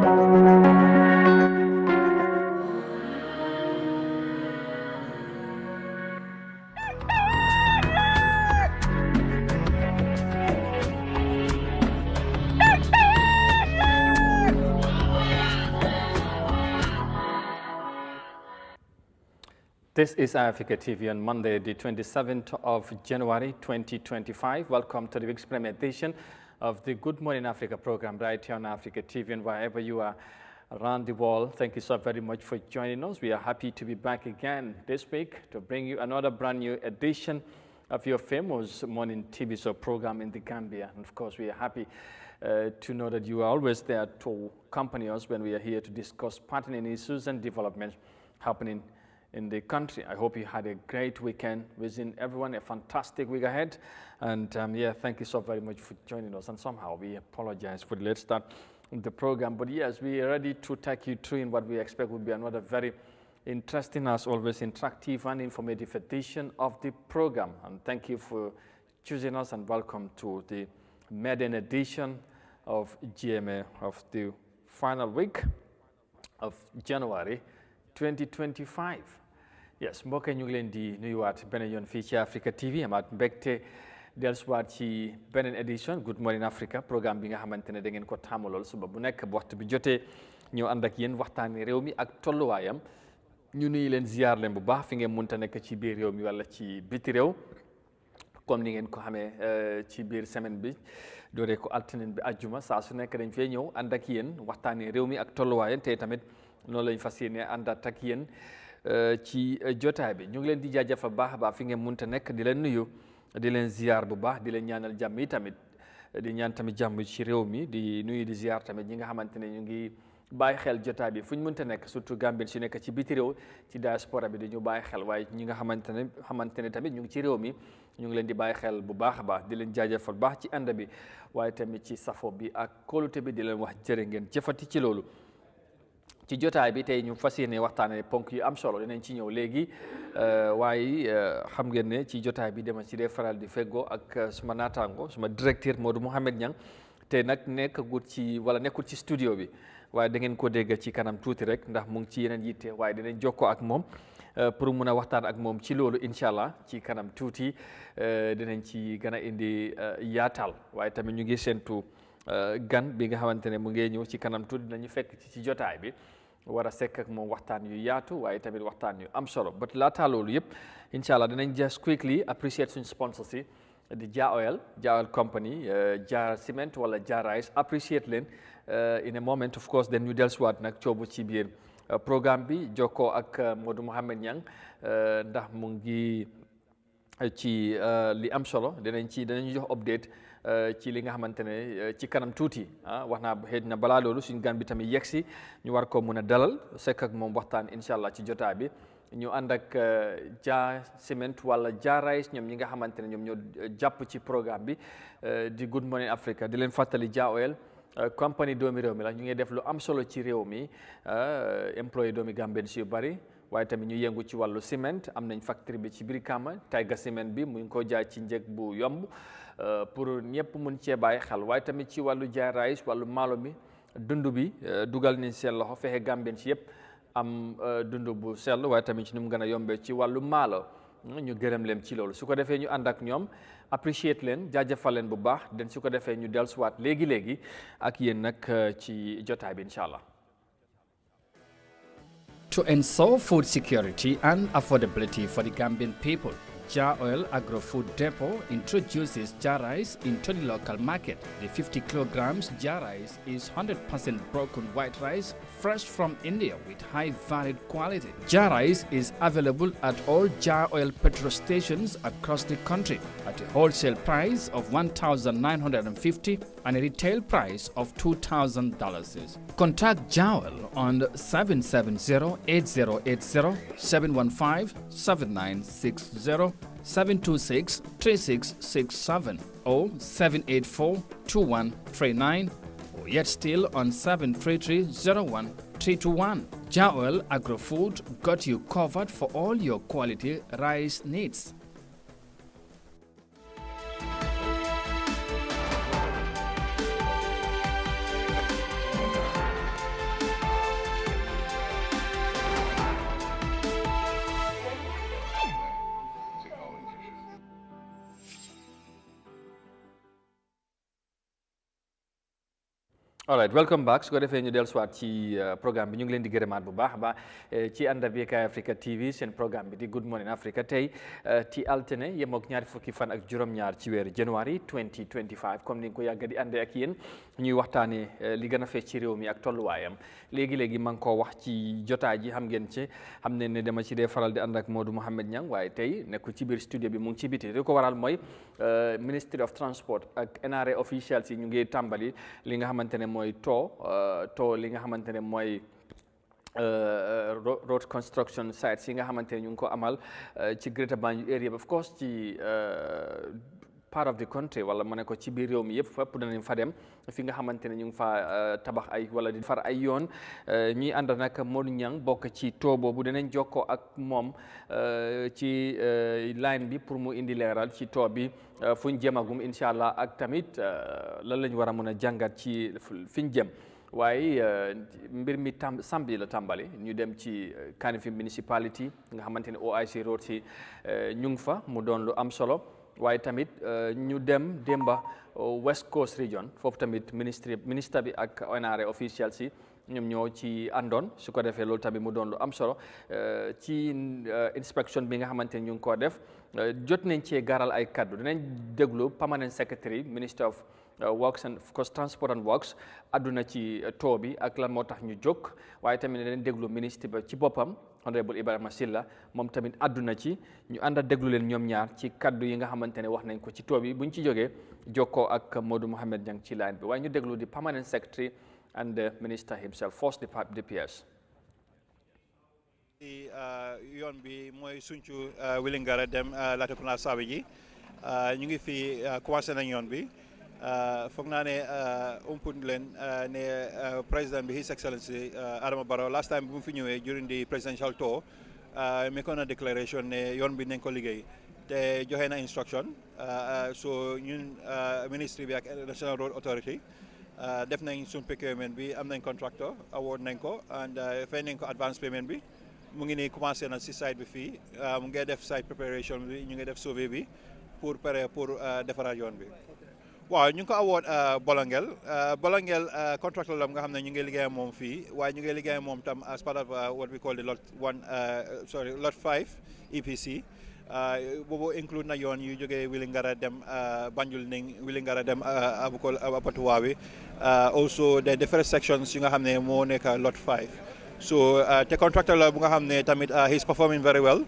This is Eyeafrica TV on Monday, the 27th of January, 2025. Welcome to the week's premiere edition of the Good Morning Africa program right here on Africa TV, and wherever you are around the world. Thank you so very much for joining us. We are happy to be back again this week to bring you another brand new edition of your famous morning TV show program in the Gambia. And of course, we are happy to know that you are always there to accompany us when we are here to discuss pertinent issues and developments happening in the country. I hope you had a great weekend. Wishing everyone a fantastic week ahead. And yeah, thank you so very much for joining us. And somehow we apologize for the late start in the program. But yes, we are ready to take you through in what we expect will be another very interesting, as always, interactive and informative edition of the program. And thank you for choosing us, and welcome to the maiden edition of GMA of the final week of January 2025. Yes, mbokk yi ñu ngi leen di nuyuwaat beneen yoon fii ci Africa TV, amaat mbégte dellusiwaat ci beneen édition Good Morning Africa programme bi nga xamante ne da ngeen ko tàmmalool suba bu nekk bu waxtu bi jotee ñëw ànd ak yéen waxtaanee réew mi ak tolluwaayam. ñu nuyu leen ziar leen bu baax fi ngeen mënta nekk ci biir réew mi wala ci biti réew, comme ni ngeen ko xamee ci biir semaine bi dooree ko altine bi àjjuma saa su nekk dañ fee ñëw ànd ak yéen waxtaanee réew mi ak tolluwaayam, te tamit noonu lañ fas yéene àndaat ak yéen ci jotaay bi. ñu ngi leen di jaajëfal baax a baax fi ngeen mënta nekk, di leen nuyu, di leen ziar bu baax, di leen ñaanal jàmm yi tamit, di ñaan tamit jàmm ci réew mi, di nuyu di ziar tamit ñi nga xamante ne ñu ngi bàyyi xel jotaay bi fu ñu mënta nekk, surtout Gambien si nekk ci biti réew ci diaspora bi dañu bàyyi xel, waaye ñi nga xamante ne tamit ñu ngi ci réew mi ñu ngi leen di bàyyi xel bu baax a baax, di leen jaajëfal baax ci ànd bi, waaye tamit ci safo bi ak kóolute bi, di leen wax jërë ngeen jëfati ci loolu. ci jotaay bi tey ñu fas yéene waxtaanee ponk yu am solo, dinañ ci ñëw léegi, waaye xam ngeen ne ci jotaay bi dama ci dee faral di feggoo ak suma naataango, suma directeur Modou Mohamed Niang, te nag nekkul ci studio bi, waaye da ngeen ko dégg ci kanam tuuti rek ndax mu ngi ci yeneen yitte, waaye dinañ jokkoo ak moom pour mun a waxtaan ak moom ci loolu incha allah ci kanam tuuti dinañ ci gën a indi yaatal, waaye tamit ñu ngi séntu gan bi nga xamante ne mu ngi ñëw ci kanam tuuti dinañu fekk ci jotaay bi war a sekk ak moom waxtaan yu yaatu, waaye tamit waxtaan yu am solo. But laata loolu yëpp incha allah dinañ just quickly appreciate suñu sponsor si di Jah Oil company, Jah Cement wala Jah Rice, appreciate leen in a moment. Of course then ñu dellusiwaat nag coobu ci biir programme bi jokkoo ak Modou Mohamed Niang ndax mu ngi ci li am solo, dinañ jox update ci li nga xamante ne ci kanam tuuti wax naa xëy na balaa loolu suñu gan bi tamit yegsi ñu war ko mun a dalal sekk ak moom waxtaan incha allah ci jotaay bi. ñu ànd ak Jah Cement wala Jah Rice, ñoom ñi nga xamante ne ñoom ñoo jàpp ci programme bi di Good Morning Africa. di leen fàttali Jah Oil compagnie doomi réew mi la, ñu ngi def lu am solo ci réew mi, employé doomi Gambien si yu bari, waaye tamit ñu yëngu ci wàllu ciment. am nañ factory bi ci Brikama, Tiger Cement bi mu ngi ko jaay ci njëg bu yomb pour ñëpp mun cee bàyyi xel, waaye tamit ci wàllu Jah Rice wàllu maalo mi dund bi dugal nañ seen loxo fexe Gambien si yëpp am dund bu sell, waaye tamit ci ni mu gën a yombee ci wàllu maalo. ñu gërëm leen ci loolu, su ko defee ñu ànd ak ñoom appreciate leen, jaajëfal leen bu baax, den su ko defee ñu dellusiwaat léegi ak yéen nag ci jotaay bi incha allah. To ensure food security and affordability for the Gambian people, Jah Oil Agro-Food Depot introduces Jah Rice into the local market. The 50 kilograms Jah Rice is 100% broken white rice, fresh from India with high varied quality. Jah Rice is available at all Jah Oil petrol stations across the country at a wholesale price of $1,950 and a retail price of $2,000. Contact Jah Oil on 770-8080, 715-7960, 726-3667 or 784-2139, or yet still on 733-01321. Jah Oil Agro-Food got you covered for all your quality rice needs. All right, welcome back. Su ko defee ñu dellusiwaat ci programme bi ñu ngi leen di gërëmaat bu baax a baax ci ànd bi ak Eyeafrica TV seen programme bi di Good Morning Africa tey ci altine yem ak ñaari fukki fan ak juróom-ñaar ci weeru January 2025 comme ni nga ko yàgg di àndee ak yéen ñuy waxtaanee li gën a fees ci réew mi ak tolluwaayam léegi-léegi maa ngi koo wax ci jotaay ji xam ngeen ci xam ne ne dama ci dee faral di ànd ak Modou Mohamed Niang waaye tey nekkul ci biir studio bi mu ngi ci biti li ko waral mooy Ministry of Transport ak NRA officials yi ñu ngi tàmbali li nga xamante ne mooy too li nga xamante ne mooy road construction sites yi nga xamante ne ñu ngi ko amal ci Greater Banjul area of course ci part of the country wala mu ne ko ci biir réew mi yëpp fépp danañ fa dem fi nga xamante ne ñu ngi fa tabax ay wala di far ay yoon ñuy ànd nag Modou Niang bokk ci too boobu danañ jokkoo ak moom ci line bi pour mu indi leeral ci too bi fu ñu jëmagum incha allah ak tamit lan lañ war a mën a jàngat ci fi ñu jëm waaye mbir mi samedi la tàmbali ñu dem ci Kanifing municipality nga xamante ne OIC road si ñu ngi fa mu doon lu am solo. waaye tamit ñu dem Demba West Coast Region foofu tamit ministre bi ak NRA officials yi ñoom ñoo ci àndoon su ko defee loolu tamit mu doon lu am solo ci inspection bi nga xamante ne ñu ngi ko def jot nañ cee garal ay kaddu dinañ déglu permanent secretary minister of Works and of course Transport and Works àdduna ci too bi ak lan moo tax ñu jóg waaye tamit dinañ déglu ministre ba ci boppam honorable Ibrahima Silla moom tamit àdduna ci ñu ànd a déglu leen ñoom ñaar ci kaddu yi nga xamante ne wax nañ ko ci too bi buñ ci jógee jokkoo ak Modou Mohamed Niang ci line bi waaye ñu déglu di permanent secretary and the minister himself first the PS. yoon bi mooy Suncu Wellingara dem Latrikunda Sabi ji ñu ngi fi commencé nañ yoon bi foog naa ne umput leen ne président bi His Excellency Adama Barrow last time bi mu fi ñëwee during the presidential tour mi ko na déclaration ne yoon bi nañ ko liggéey te joxe na instruction so ñun ministry bi ak National Road Authority def nañ suñ procurement bi am nañ contractor award nañ ko and fay nañ ko advance payment bi mu ngi nii commencé na si site bi fii mu ngi def site preparation bi ñu ngi def survey bi pour pare pour defaraat yoon bi waaw ñu ngi ko award Bolangel contractor la nga xam ne ñu ngi liggéey moom fii waaye ñu ngi liggéey moom tam as part of what we call the lot 5 EPC boobu include na yoon yu jógee Wellingara dem Banjul Ning Wellingara dem Abatuwawi also the different sections yu nga xam ne moo nekk lot 5 so te contractor la bu nga xam ne tamit he's performing very well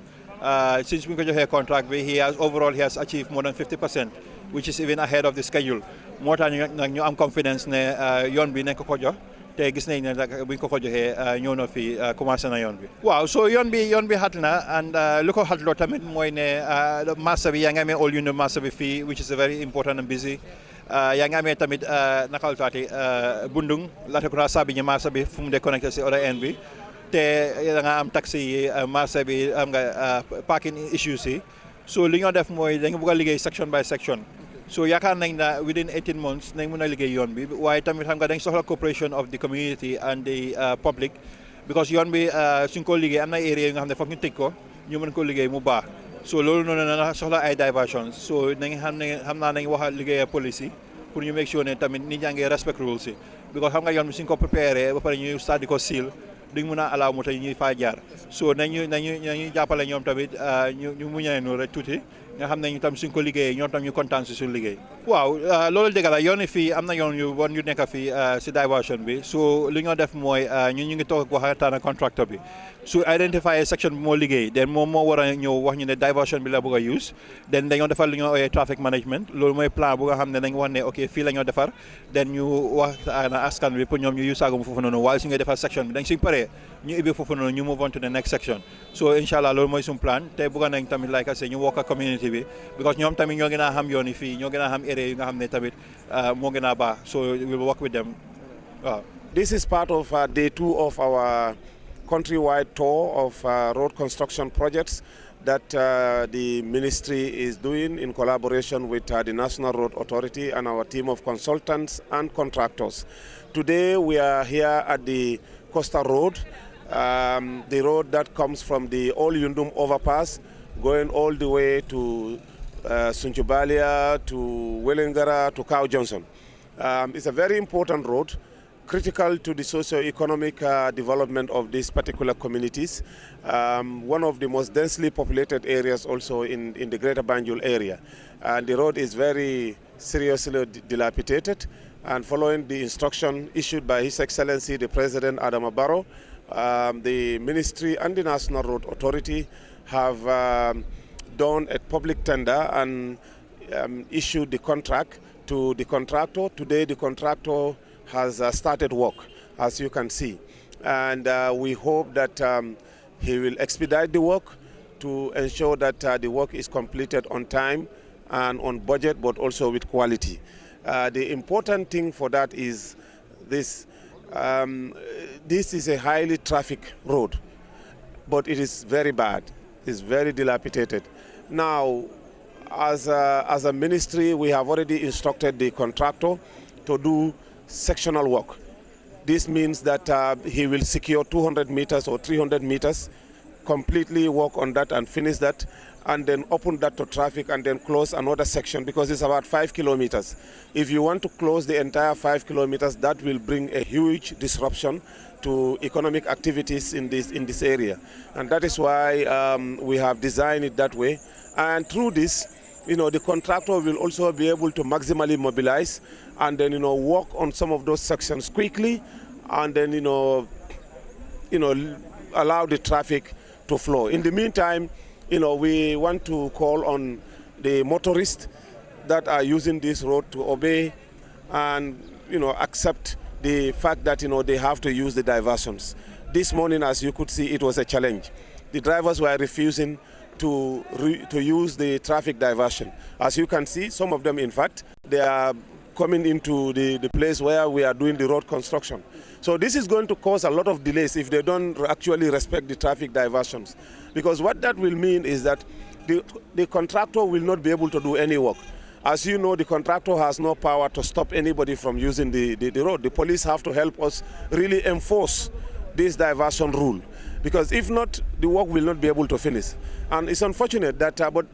since we ko joxee contract bi he has achieved more than 50%, which is even ahead of the schedule. Moo tax nag ñu am confidence ne yoon bi nañ ko jox te gis nañ ne nag buñ ko joxee ñëw na fi commencé na yoon bi. waaw so yoon bi xat na and lu ko xatloo tamit mooy ne marché bi yaa ngi amee all union marché bi fii which is very important and busy. yaa ngi amee tamit nakal taati Bundung Latrikunda Sabi ñi marché bi fu mu dee connecté si other end bi te da nga am taxi yi marché bi am nga parking issues yi so li ñoo def mooy dañu bëgg a liggéey section by section so yaakaar nañ na within 18 months nañ mën a liggéey yoon bi waaye tamit xam nga dañ soxla cooperation of the community and the public because yoon bi suñ ko liggéey am na area yi nga xam ne foog ñu tëj ko ñu mën ko liggéey mu baax so loolu noonu na soxla ay diversions so nañ xam naa nañ wax liggéey police pour ñu make sure ne tamit nit ñaa ngi respect rules yi because xam nga yoon bi suñ ko préparé ba pare ñu start di ko seal duñ mën a allow moto yi ñuy faa jaar so nañu jàppale ñoom tamit ñu muñee noonu rek tuuti nga xam ne ñu tam suñ ko liggéeyee ñoom tam ñu kontaan si suñ liggéey. waaw loolu dëgg la yoon fii am na yoon yu bon yu nekk fii si diversion bi so li ñoo def mooy ñu ngi toog waxtaan ak contractor bi su identifier section bi moo liggéey den moom moo war a ñëw wax ñu ne diversion bi la bëgg a use den dañoo defar li ñoo ooyee traffic management loolu mooy plan bu nga xam ne dañ wax ne ok fii la ñoo defar den ñu wax askan bi pour ñoom ñu use saagum foofu noonu waaye su ñu defar section bi dañ suñ paree ñu ubbi foofu noonu ñu move on to the next section so inshallah loolu mooy suñ plan te bëgg nañ tamit like I say ñu work ak community bi because ñoom tamit ñoo gën a xam yoon yi fii ñoo gën a xam area yi nga xam ne tamit moo gën a baax so we will work with them waaw. This is part of day 2 of our countrywide tour of road construction projects that the ministry is doing in collaboration with the National Road Authority and our team of consultants and contractors. Today we are here at the Costa Road, the road that comes from the Old Yundum overpass going all the way to Sunchubalia, to Wellingara, to Cow Johnson. It's a very important road critical to the socio-economic development of these particular communities. One of the most densely populated areas also in the greater Banjul area. And the road is very seriously dilapidated. And following the instruction issued by His Excellency the President Adama Barrow, the Ministry and the National Road Authority have done a public tender and issued the contract to the contractor. Today the contractor has started work, as you can see. And we hope that he will expedite the work to ensure that the work is completed on time and on budget, but also with quality. The important thing for that is this. This is a highly trafficked road, but it is very bad. It's very dilapidated. Now, as a ministry, we have already instructed the contractor to do sectional work. This means that he will secure 200 meters or 300 meters, completely work on that and finish that, and then open that to traffic and then close another section, because it's about 5 kilometers. If you want to close the entire 5 kilometers, that will bring a huge disruption to economic activities in this area. And that is why we have designed it that way. And through this, the contractor will also be able to maximally mobilize and then, work on some of those sections quickly, and then, allow the traffic to flow. In the meantime, we want to call on the motorists that are using this road to obey and, accept the fact that, they have to use the diversions. This morning, as you could see, it was a challenge. The drivers were refusing to use the traffic diversion. As you can see, some of them, in fact, they are coming into the place where we are doing the road construction. So this is going to cause a lot of delays if they don't actually respect the traffic diversions. Because what that will mean is that the contractor will not be able to do any work. As you know, the contractor has no power to stop anybody from using the road. The police have to help us really enforce this diversion rule. Because if not, the work will not be able to finish. And it's unfortunate that, but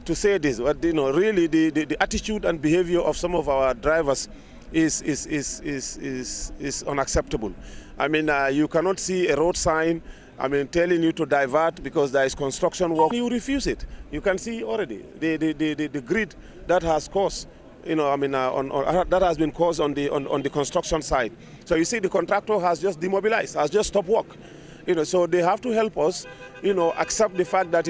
to say this, but really the attitude and behavior of some of our drivers is unacceptable. I mean, you cannot see a road sign, telling you to divert because there is construction work. You refuse it. You can see already the grid that has caused, that has been caused on the construction side. So you see, the contractor has just demobilized, has just stopped work. So they have to help us, accept the fact that,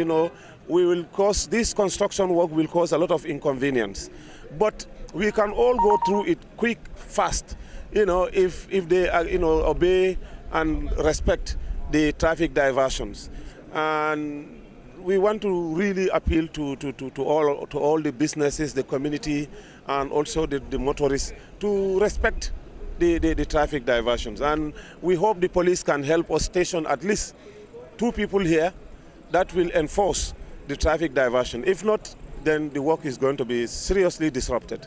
this construction work will cause a lot of inconvenience. But we can all go through it quick, fast, if they, obey and respect the traffic diversions. And we want to really appeal to all the businesses, the community, and also the motorists to respect the traffic diversions. And we hope the police can help us station at least 2 people here that will enforce the traffic diversion. If not, then the work is going to be seriously disrupted.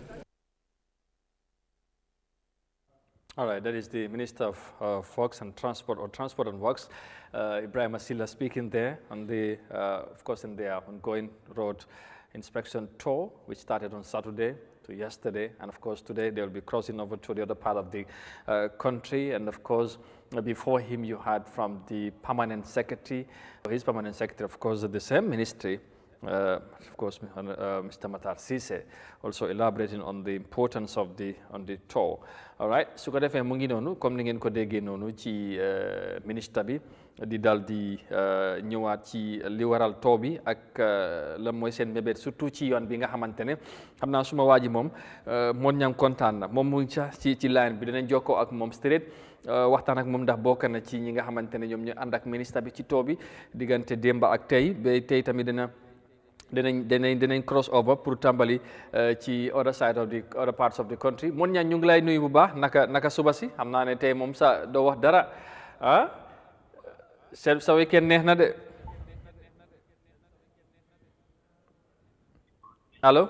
All right, that is the Minister of Works and Transport, or Transport and Works, Ibrahim Asila, speaking there on the, of course, in their ongoing road inspection tour, which started on Saturday to yesterday, and of course today they will be crossing over to the other part of the country. And of course, before him you had from the permanent secretary, his permanent secretary, of course, the same ministry, of course, Mr. Matar Cisse, also elaborating on the importance of the tour. All right, su ko defee mu ngi noonu comme ni ngeen ko déggee noonu ci ministre bi di dal di ñëwaat ci li waral taw bi ak lan mooy seen mébét surtout ci yoon bi nga xamante ne xam naa suma waa ji moom moon ñang kontaan na moom mu ngi ci line bi dinañ jokkoo ak moom straight waxtaan ak moom ndax bokk na ci ñi nga xamante ne ñoom ñu ànd ak ministre bi ci taw bi diggante démba ak tey ba tey tamit dinañ cross over pour tàmbali ci other side of the other parts of the country. Mon ñaan ñu ngi lay nuyu bu baax naka suba si xam naa ne tey moom sa doo wax dara sa weekend neex na de allo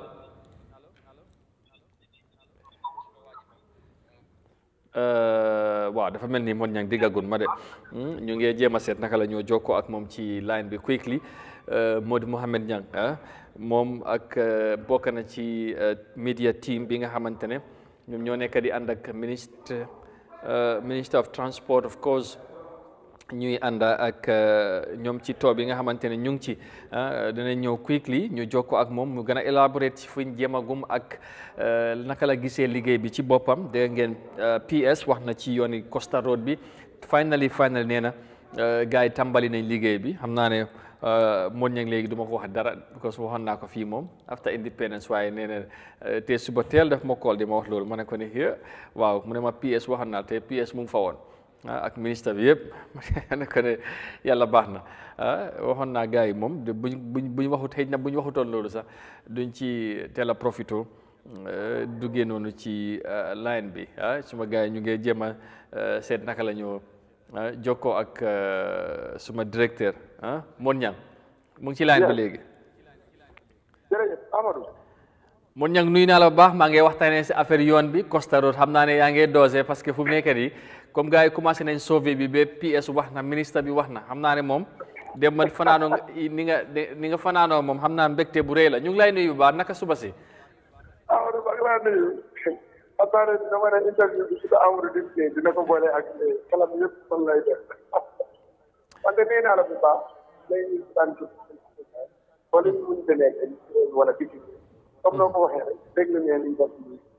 waaw dafa mel ni Mon ñang diggagun ma de ñu ngi jéem a seet naka la ñoo jokkoo ak moom ci line bi quickly. Modou Mohamed Niang moom ak bokk na ci media team bi nga xamante ne ñoom ñoo nekk di ànd ak ministre Minister of Transport of course ñuy ànd ak ñoom ci tool bi nga xamante ne ñu ngi ci dinañ ñëw quickly ñu jokkoo ak moom mu gën a élaborate ci fuñ jéemagum ak naka la gisee liggéey bi ci boppam dégg ngeen PS wax na ci yooni Costa Road bi finally nee na gars yi tàmbali nañ liggéey bi xam naa ne moon ñang léegi du ma ko wax dara because waxoon naa ko fii moom after independence waaye nee na te suba teel daf ma call di ma wax loolu ma ne ko ne waaw mu ne ma PS waxoon naa te PS mu ngi fa woon ak ministre bi yëpp ne ko ne yàlla baax na waxoon naa gars yi moom buñ waxut xëy na buñ waxutoon loolu sax duñ ci teel a profito duggee noonu ci line bi suma gars yi ñu ngi jéem a seet naka la ñu jokkoo ak suma directeur Mon Ñang mu ngi ci line bi léegi jërëjëf Amadou Mon Ñang nuyu naa la bu baax maa ngi waxtaanee si affaire yoon bi Costa Road xam naa ne yaa ngi dosé parce que fu mu nekk nii comme gars yi commencé nañ sauvé bi ba PS wax na ministre bi wax na xam naa ne moom dem man fanaanoo ni nga fanaanoo moom xam naa mbégte bu rëy la ñu ngi lay nuyu bu baax naka suba si Amadou maa ngi lay nuyu xam naa ne dama ne interview bi su ko Amadou di dina ko boole ak xelam yëpp man lay def wante nee naa la bu baax léegi sant wala ñu mun demee wala biti comme noo ko waxee rek dégg na ngeen ñu def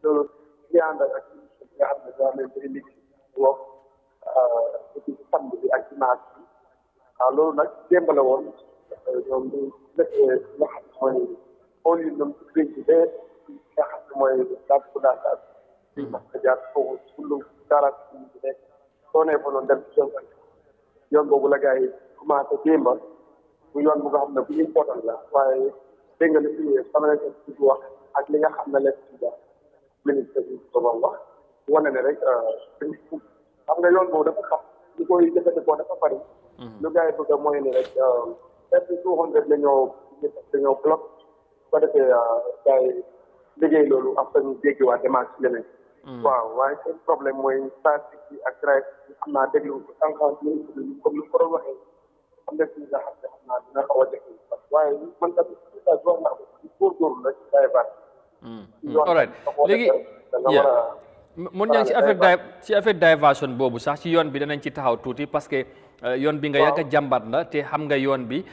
loolu ñu ànd ak nga xam ne daa leen bëri liggéey woog ci samedi bi ak dimanche bi waaw loolu nag démb la woon ñoom ñu def nga xam ne mooy xool yi ñoom ci géej gi ba nga xam ne mooy daal ko daal daal di mas a jaar foofu sulu dara bi nekk soo nee fa noonu dem ci yoon boobu la gars yi commencé démba bu yoon bu nga xam ne bu important la waaye dégg nga li fi sama nekk ci wax ak li nga xam ne lekk ci da ministre bi doon wax wane ne rek xam nga yoon boobu dafa xam li koy jëfandikoo dafa bari lu gars yi bëgg a mooy ne rek peut-être 200 dañoo bloc ko defee gars yi liggéey loolu après ñu jéggiwaat démarche ci leneen waaw waaye seen problème mooy statique bi ak drive bi xam naa déglu sànq ministre bi comme ni ko doon waxee am na fi nga xam ne xam naa dina xaw a jafe waaye man tamit wax naa ko góorgóorlu la ci day baax all right léegi mun ñaa ci affaire diversion boobu sax ci yoon bi danañ ci taxaw tuuti parce que yoon bi nga yàgg a jàmbat la te xam nga yoon bi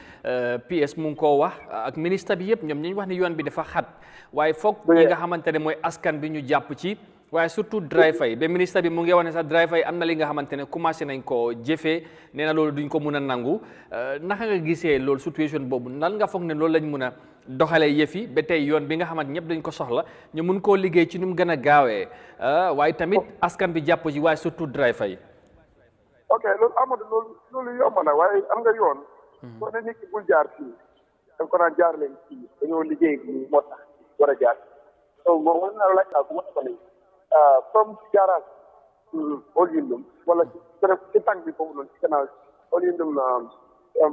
PS mu ngi koo wax ak ministre bi yëpp ñoom ñu wax ne yoon bi dafa xat waaye foog ñi nga xamante ne mooy askan bi ñu jàpp ci waaye surtout driver yi ba ministre bi mu ngi wax ne sax driver yi am na li nga xamante ne commencé nañ koo jëfee nee na loolu duñ ko mun a nangu naka nga gisee loolu situation boobu nan nga foog ne loolu lañ mun a doxalee yëf yi ba tey yoon bi nga xamante ñëpp dañ ko soxla ñu mun koo liggéey ci nu mu gën a gaawee waaye tamit askan bi jàpp ci waaye surtout driver yi. ok loolu Amadou loolu yomb na waaye am nga yoon. soo ne nit ki bul jaar fii da nga ko naan jaar leen fii dañoo liggéey bi moo tax war a jaar donc moom war naa laaj naa ko wax ko léegi comme ci garage Olindum wala ci tànk bi foofu noonu ci gannaaw Olindum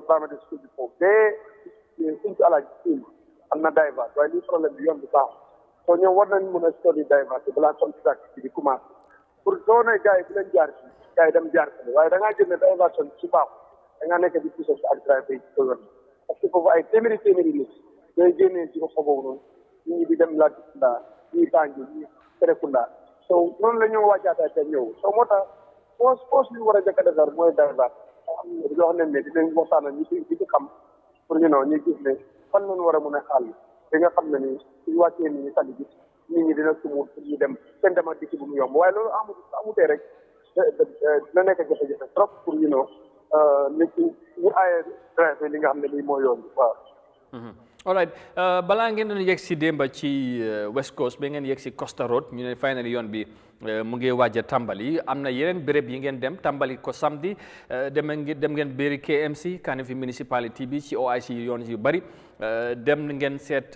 primary school bi foofu ba suñ ci alaaj am na divers waaye lii problème bi yoon bi baax soo ñëw war nañ mën a study divers bi balaa contract bi di commencé pour soo ne gars yi bu leen jaar fii gars yi dem jaar fii waaye da ngaa jël ne diversion su baax da ngaa nekk di poussé si ak driver yi ci yoon parce que foofu ay téeméeri nit ñooy génnee ci ko boobu noonu ñii di dem Latrikunda ñii Banjul ñii Serekunda so noonu la ñu wàccaatee te ñëw so moo tax poos li war a jëkk a defar mooy divers yoo xam ne dinañ waxtaan ak ñi ci xam pour ñu ñu gis ne fan lañ war a mën a xaal bi nga xam ne ni suñu wàccee ni ñu tali bi nit ñi dina sumur pour ñu dem seen dem ak dikki bu mu yomb waaye loolu amutee rek dina nekk jafe-jafe trop pour nit ñu aaye driver li nga xam ne lii mooy yoon bi waaw. all right balaa ngeen doon yegg si démba ci West Coast ba ngeen yegg si Costa Road ñu ne finally yoon bi mu ngi waaj a tàmbali am na yeneen béréb yi ngeen dem tàmbali ko samedi dem ngeen béri KMC Kanifing municipality bi ci OIC yoon yu bari dem ngeen seet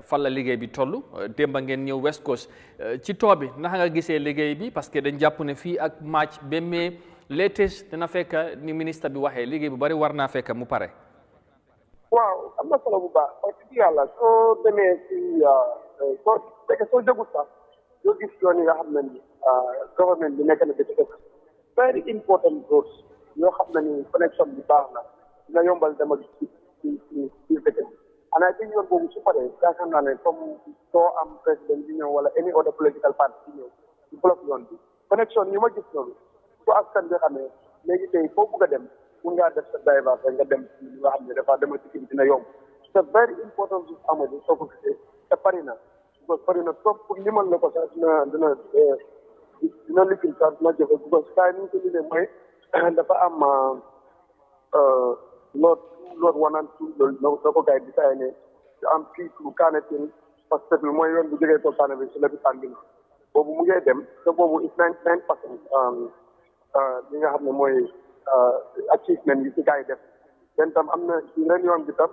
fan la liggéey bi toll démba ngeen ñëw West Coast ci too bi naka nga gisee liggéey bi parce que dañ jàpp ne fii ak match ba mai latest dina fekk ni ministre bi waxee liggéey bu bari war naa fekk mu pare. waaw am na solo bu baax wax dëgg yàlla soo demee si soo jógut sax yoo gis yoon yi nga xam ne ni government bi nekk na di def very important roads yoo xam ne ni connection bi baax na dina yombal dem ak ci dëkk bi and I think yoon boobu su paree yaakaar naa ne comme soo am président bi ñëw wala any other political party bi ñëw ci bloc yoon bi connection yi ma gis noonu su askan bi xamee léegi tey foo bëgg a dem mun ngaa def sa driver nga dem li nga xam ne dafa dema ci dina yomb c'est very important su amadi soo ko gisee te pari na parce que pari na trop pour limal la ko sax dina liggéey sax dina jafe parce que saa ni ñu ko liggéey mooy dafa am loot 1 and 2 loolu da ko gars yi di saa ne am fii lu Kanifing parce que mooy yoon bu jógee ko Kanifing si la bi tànn boobu mu ngay dem te boobu is 99% li nga xam ne mooy achievement yi ci gars yi def den tam am na ren yoon bi tam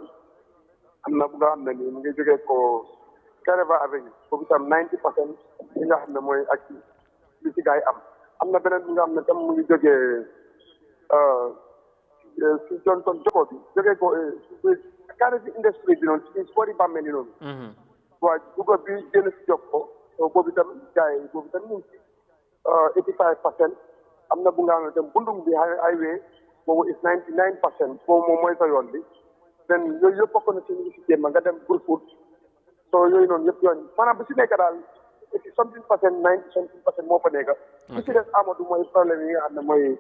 am na bu nga xam ne nii mu ngi jógee ko Kairaba Avenue boobu tam 90% li nga xam ne mooy ak li ci gars yi am na beneen bi nga xam ne tam mu ngi jógee si Johnson Joko bi jógee ko Kanifing industrie bi noonu ci sport yi bàmmee ni noonu waaw dugub bi jël si Jokko boobu itam gars yi boobu itam ñu ngi ci 85% am na bu nga xam ne tam bundung bi highway boobu is 99% boobu moom mooy sa yoon bi den yooyu yëpp bokk na ci ñu si jéem nga dem Brufut so yooyu noonu yëpp yoon maanaam bu si nekk daal et something percent 90% moo fa nekk li si des Amadou mooy problème yi nga xam ne mooy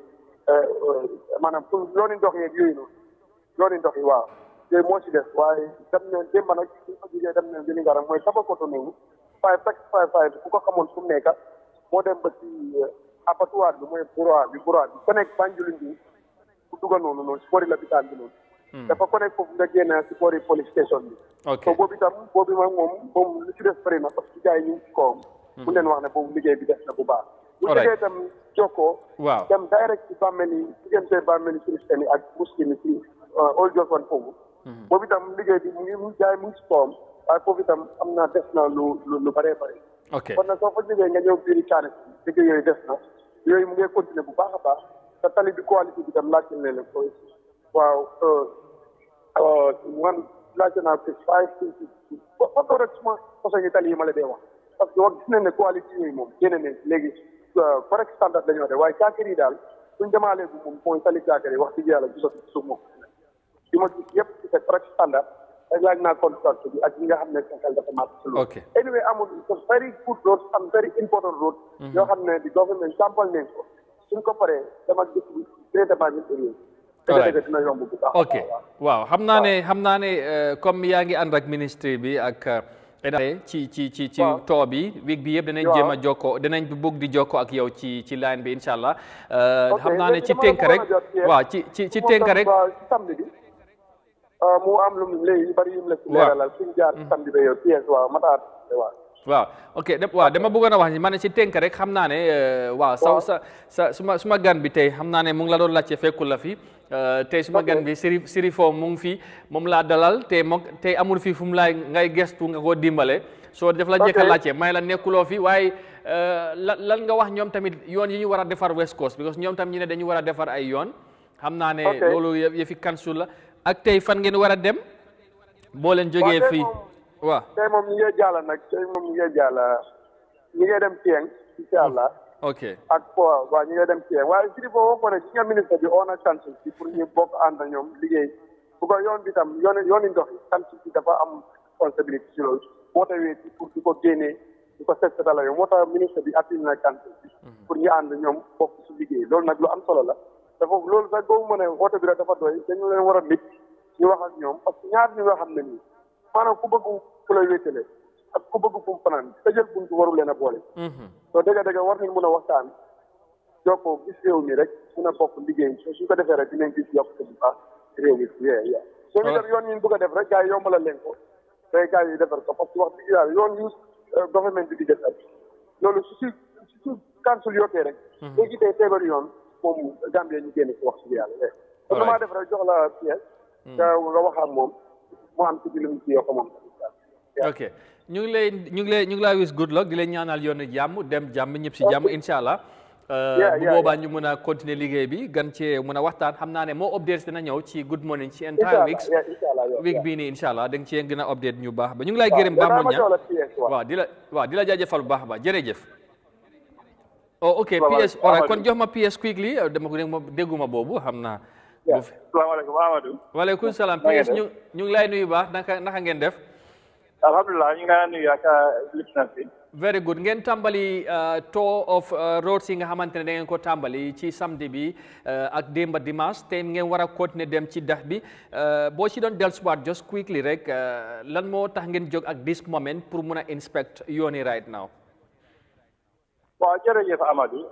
maanaam pour yooni ndox yeeg yooyu noonu yooni ndox yi waaw yooyu moo si des waaye dem ne démb nag suñ ko jigee dem ne Wellingara mooy Tabakoto noonu 5 ku ko xamoon fu mu nekk moo dem ba ci abattoir bi mooy buroa bi ku nekk Banjulin bi ku dugga noonu si boori lopitaan bi noonu dafa ku nekk foofu nga génn si boori police station bi so boobu itam boobu moom lu ci des bëri na parce que gars yi ñu ngi ci kawam mu leen wax ne boobu liggéey bi def na bu baax bu liggéey itam jokkoo dem direct ci bàmmeel yi diggante bàmmeel yi christian yi ak muslim yi ci Old Jofan foofu boobu itam liggéey bi mu ngi gars yi mu ngi ci kawam waaye foofu itam am na des na lu bëree bëri kon nag soo fa jógee nga ñëw biiri caane liggéey yooyu des na yooyu mu ngi continuer bu baax a baax te tali bi qualité bi tam laajte ne la ko waaw man laajte naa ko 5 foto rek suma façon yi tali yi ma la dee wax parce que wax gis nañ ne qualité yooyu moom génne ne léegi correct standard la ñu wax de waaye caakiri yi daal suñ demaalee bu moom mooy tali caakiri yi wax dëgg yàlla gisatu ci suuf moom li ma gis yëpp ci correct standard rek laaj naa contract bi ak ñi nga xam ne seen xel dafa màcc ci loolu anyway amul very good road am very important road yoo xam ne di government sample nañ ko suñ ko paree dama gis traitement bi dina yomb bu baax ok waaw xam naa ne comme yaa ngi ànd ak ministre bi ak ci too bi week bi yëpp danañ jéem a jokkoo danañ bëgg di jokkoo ak yow ci line bi incha allah xam naa ne ci tënk rek waaw ci tënk rek samedi bi mu am lu mu léegi bari yu mu la ci leeralal suñ jaar samedi ba yow pièce waaw mataat waaw ok waaw dama bëggoon a wax ni ma ne ci tënk rek xam naa ne waaw suma gan bi tey xam naa ne mu ngi la doon laajte fekkul la fi tey suma gan bi Sirifo mu ngi fi moom laa dalal tey amul fii fu mu laay ngay gestu nga koo dimbale soo def la njëkk a laajte may la nekkuloo fi waaye lan nga wax ñoom tamit yoon yi ñu war a defar West Coast because ñoom tam ñu ne dañu war a defar ay yoon xam naa ne loolu yëfi kansul la ak tey fan ngeen war a dem boo leen jógee fii waaw tey moom ñu ngi jàll nag tey moom ñu ngi jàll ñu ngi dem Tieng incha allah ok ak waaw ñu ngi dem Tieng waaye si boo waxoon ne ci nga ministre bi on a chance bi pour ñu bokk ànd ñoom liggéey bu ko yoon bi tam yooni ndox yi chance bi dafa am responsabilité ci loolu moo tawee ci pour di ko génnee di ko set setal yow moo tax ministre bi appui na chance bi pour ñu ànd ñoom bokk su liggéey loolu nag lu am solo la dafa loolu sax boobu mën a oto bi rek dafa doy dañu leen war a nit ñu wax ak ñoom parce que ñaar ñi nga xam ne nii maanaam ku bëgg ku la wéetale ak ku bëgg fu mu fanaan tëjal buntu warul leen a boole soo dëgg war nañ mën a waxtaan jokkoo gis réew mi rek mën a bokk liggéey suñ ko defee rek dinañ gis yokkute bu baax réew mi soo ñu def yoon yi ñu bëgg a def rek gars yi yombalal leen ko day gars yi defar ko parce que wax dëgg yàlla yoon yu government bi di def loolu su council yokkee rek léegi tey feebar yoon moom Gambie ñu génn ci wax dëgg yàlla kon damaa def rek jox la pièce nga wax ak moom mu am ci bilim ci yokk moom ok ñu ngi lay wis good luck di leen ñaanal yoonu jàmm dem jàmm ñëpp si jàmm incha allah bu boobaa ñu mën a continuer liggéey bi gan cee mën a waxtaan xam naa ne moo update dina ñëw ci good morning ci entire week bii nii incha allah da nga cee gën a update ñu baax ba ñu ngi lay gërëm baax moña waaw di la jaajëfal bu baax ba jërëjëf ok PS alright kon jox ma PS quickly dama ko dégguma boobu xam naa salaamaaleykum Amadou waaleykum salaam PS ñu ngi lay nuyu baax naka ngeen def alhamdulilah ñu ngi lay nuyu ak listeners bi very good ngeen tàmbali tour of roads yi nga xamante ne da ngeen ko tàmbali ci samedi bi ak démba dimanche te ngeen war a continuer dem ci dex bi boo ci doon dellusiwaat just quickly rek lan moo tax ngeen jóg ak this moment pour mun a inspect yoon yi right now. waaw jërëjëf Amadou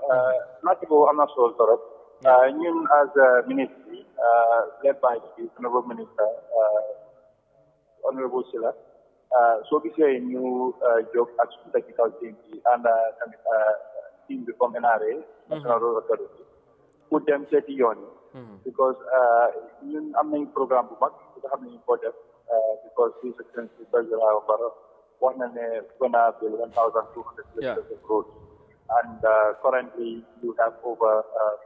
laaj boobu am na solo torop ñun as a ministry led by the honorable minister honorable Sila so gisee ñu jóg ak suñu technical team bi ànd tamit team bi comme NRA National Road Authority pour dem seeti yoon yi because ñun am nañ programme bu mag bu nga xam ne ñu ko def because His Excellency President Barrow wax na ne gonna build 1,200 kilometers of roads and currently you have over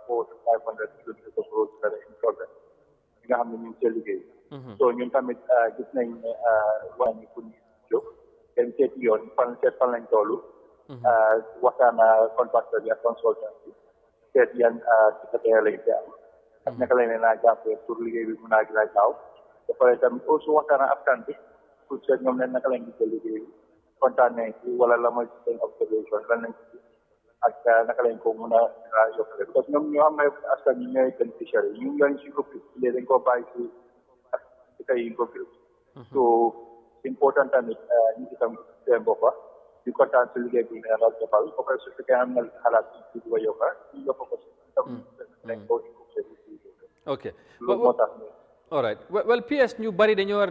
400 to 500 kilometers of roads that are in progress yi nga xam ne ñu ngi see liggéey so ñun tamit gis nañ ne waa ñu pour ñu jóg dem seeti yoon fan lañ toll waxtaan contracteur bi ak consultant bi seet yan secrétaire lañ fi am ak naka lañ leen a jàppee pour liggéey bi mun a gën a gaaw ba pare tamit aussi waxtaan ak askan bi pour seet ñoom leen naka lañ gisee liggéey bi kontaan nañ ci wala la mooy seen observation lan lañ ci ak naka lañ ko mun a yokkale parce que ñoom ñoo xam ne askan ñi ñooy bénéficiaires yi ñu ngi si groupe bi léegi dañ koo bàyyi si kay yi groupe so important tamit ñu ci tam seen boppa di kontaan si liggéey bi ne la defal ba pare su fekkee am na xalaat ci di ko yokka ñu yokk ko si tam dañ ko ok all right well PS ñu bari dañoo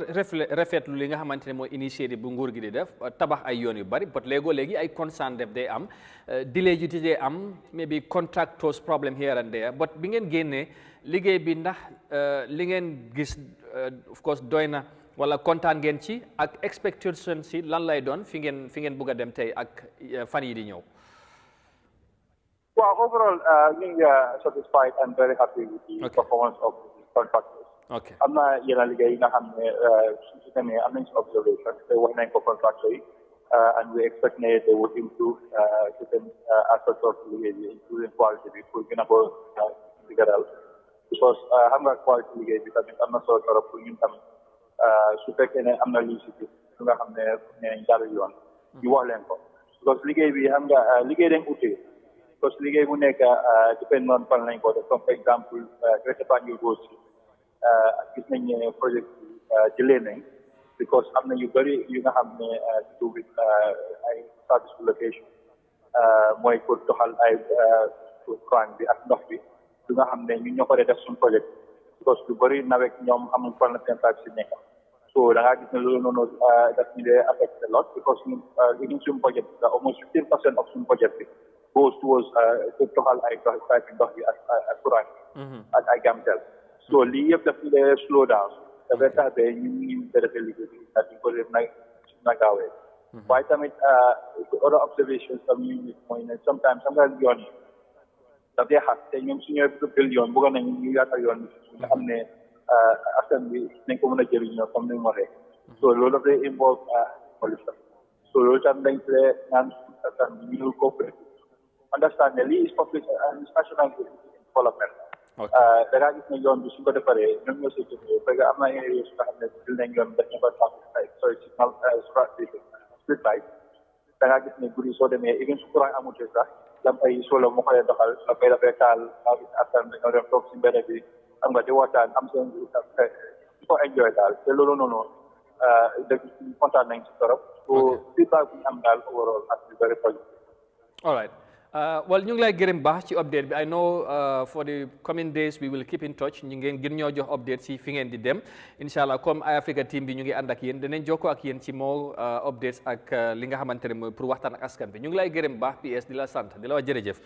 rafetlu li nga xamante ne mooy initiative bu nguur gi di def tabax ay yoon yu bari but léegi ay concern def day am delay ju ti am maybe contractors problem here and there but bi ngeen génnee liggéey bi ndax li ngeen gis of course doy na wala kontaan ngeen ci ak expectation si lan lay doon fi ngeen bëgg a dem tey ak fan yi di ñëw. Well, overall, we are satisfied and very happy with the performance of the contractors. Okay. I'm not, I'm observation. They were named for contractors, and we expect they would improve certain aspects of the including quality. We're going to go figure out because I'm not quality because I'm not sort of putting them. So I'm not used to it. You want them because we have because liggéey bu nekk depend on fan lañ ko def comme par exemple Greater Banjul Road gis nañ ne projet bi jëlee nañ because am na yu bëri yu nga xam ne do with ay service location mooy pour doxal ay courant bi ak ndox bi lu nga xam ne ñu ñoo ko def suñu projet because lu bëri nawet ñoom amuñ fan la seen service si nekk so da ngaa gis ne loolu noonu daf ñu dee affect a lot because ñun suñu projet bi almost 15% of suñu projet bi goes towards toxal ay ndox bi ak courant ak ay gamtel so lii yëpp daf ñu slow down dafay tax ba ñu ngi defee liggéey bi ak ñu ko def na gaawee waaye tamit other observations tam ñu mooy ne sometimes xam nga yoon yi daf dee xat te ñoom suñu bil yoon bëggoon nañ ñu yaatal yoon bi nga xam ne askan bi nañ ko mën a jëriñoo comme ni mu waxee so loolu daf dee involve pollution so loolu tam dañ see ñaan askan bi ñu coopéré understand that Lee is public and national development. Da ngaa gis ne yoon bi su ko defaree ñoom ñoo see jëfee parce que am na yeneen yoo xam ne jël nañ yoon dañ ko signal street light da ngaa gis ne guddi soo demee even su courant amutee sax lampay solo moo koy doxal lampay dafay taal maa gis askan dañoo dem toog si mbedd bi am nga di waxtaan am seen di ko enjoy daal te loolu noonu dëgg kontaan nañ si torop so feedback bu ñu am daal overall ak lu bëri positif. All right. Well, ñu ngi lay gërëm baax ci update bi I know for the coming days we will keep in touch ñu ngeen gën ñoo jox update si fi ngeen di dem inshallah comme Eyeafrica team bi ñu ngi ànd ak yéen danañ jokkoo ak yéen ci moo updates ak li nga xamante ne mooy pour waxtaan ak askan bi ñu ngi lay gërëm baax PS di la sant di la wax jërëjëf.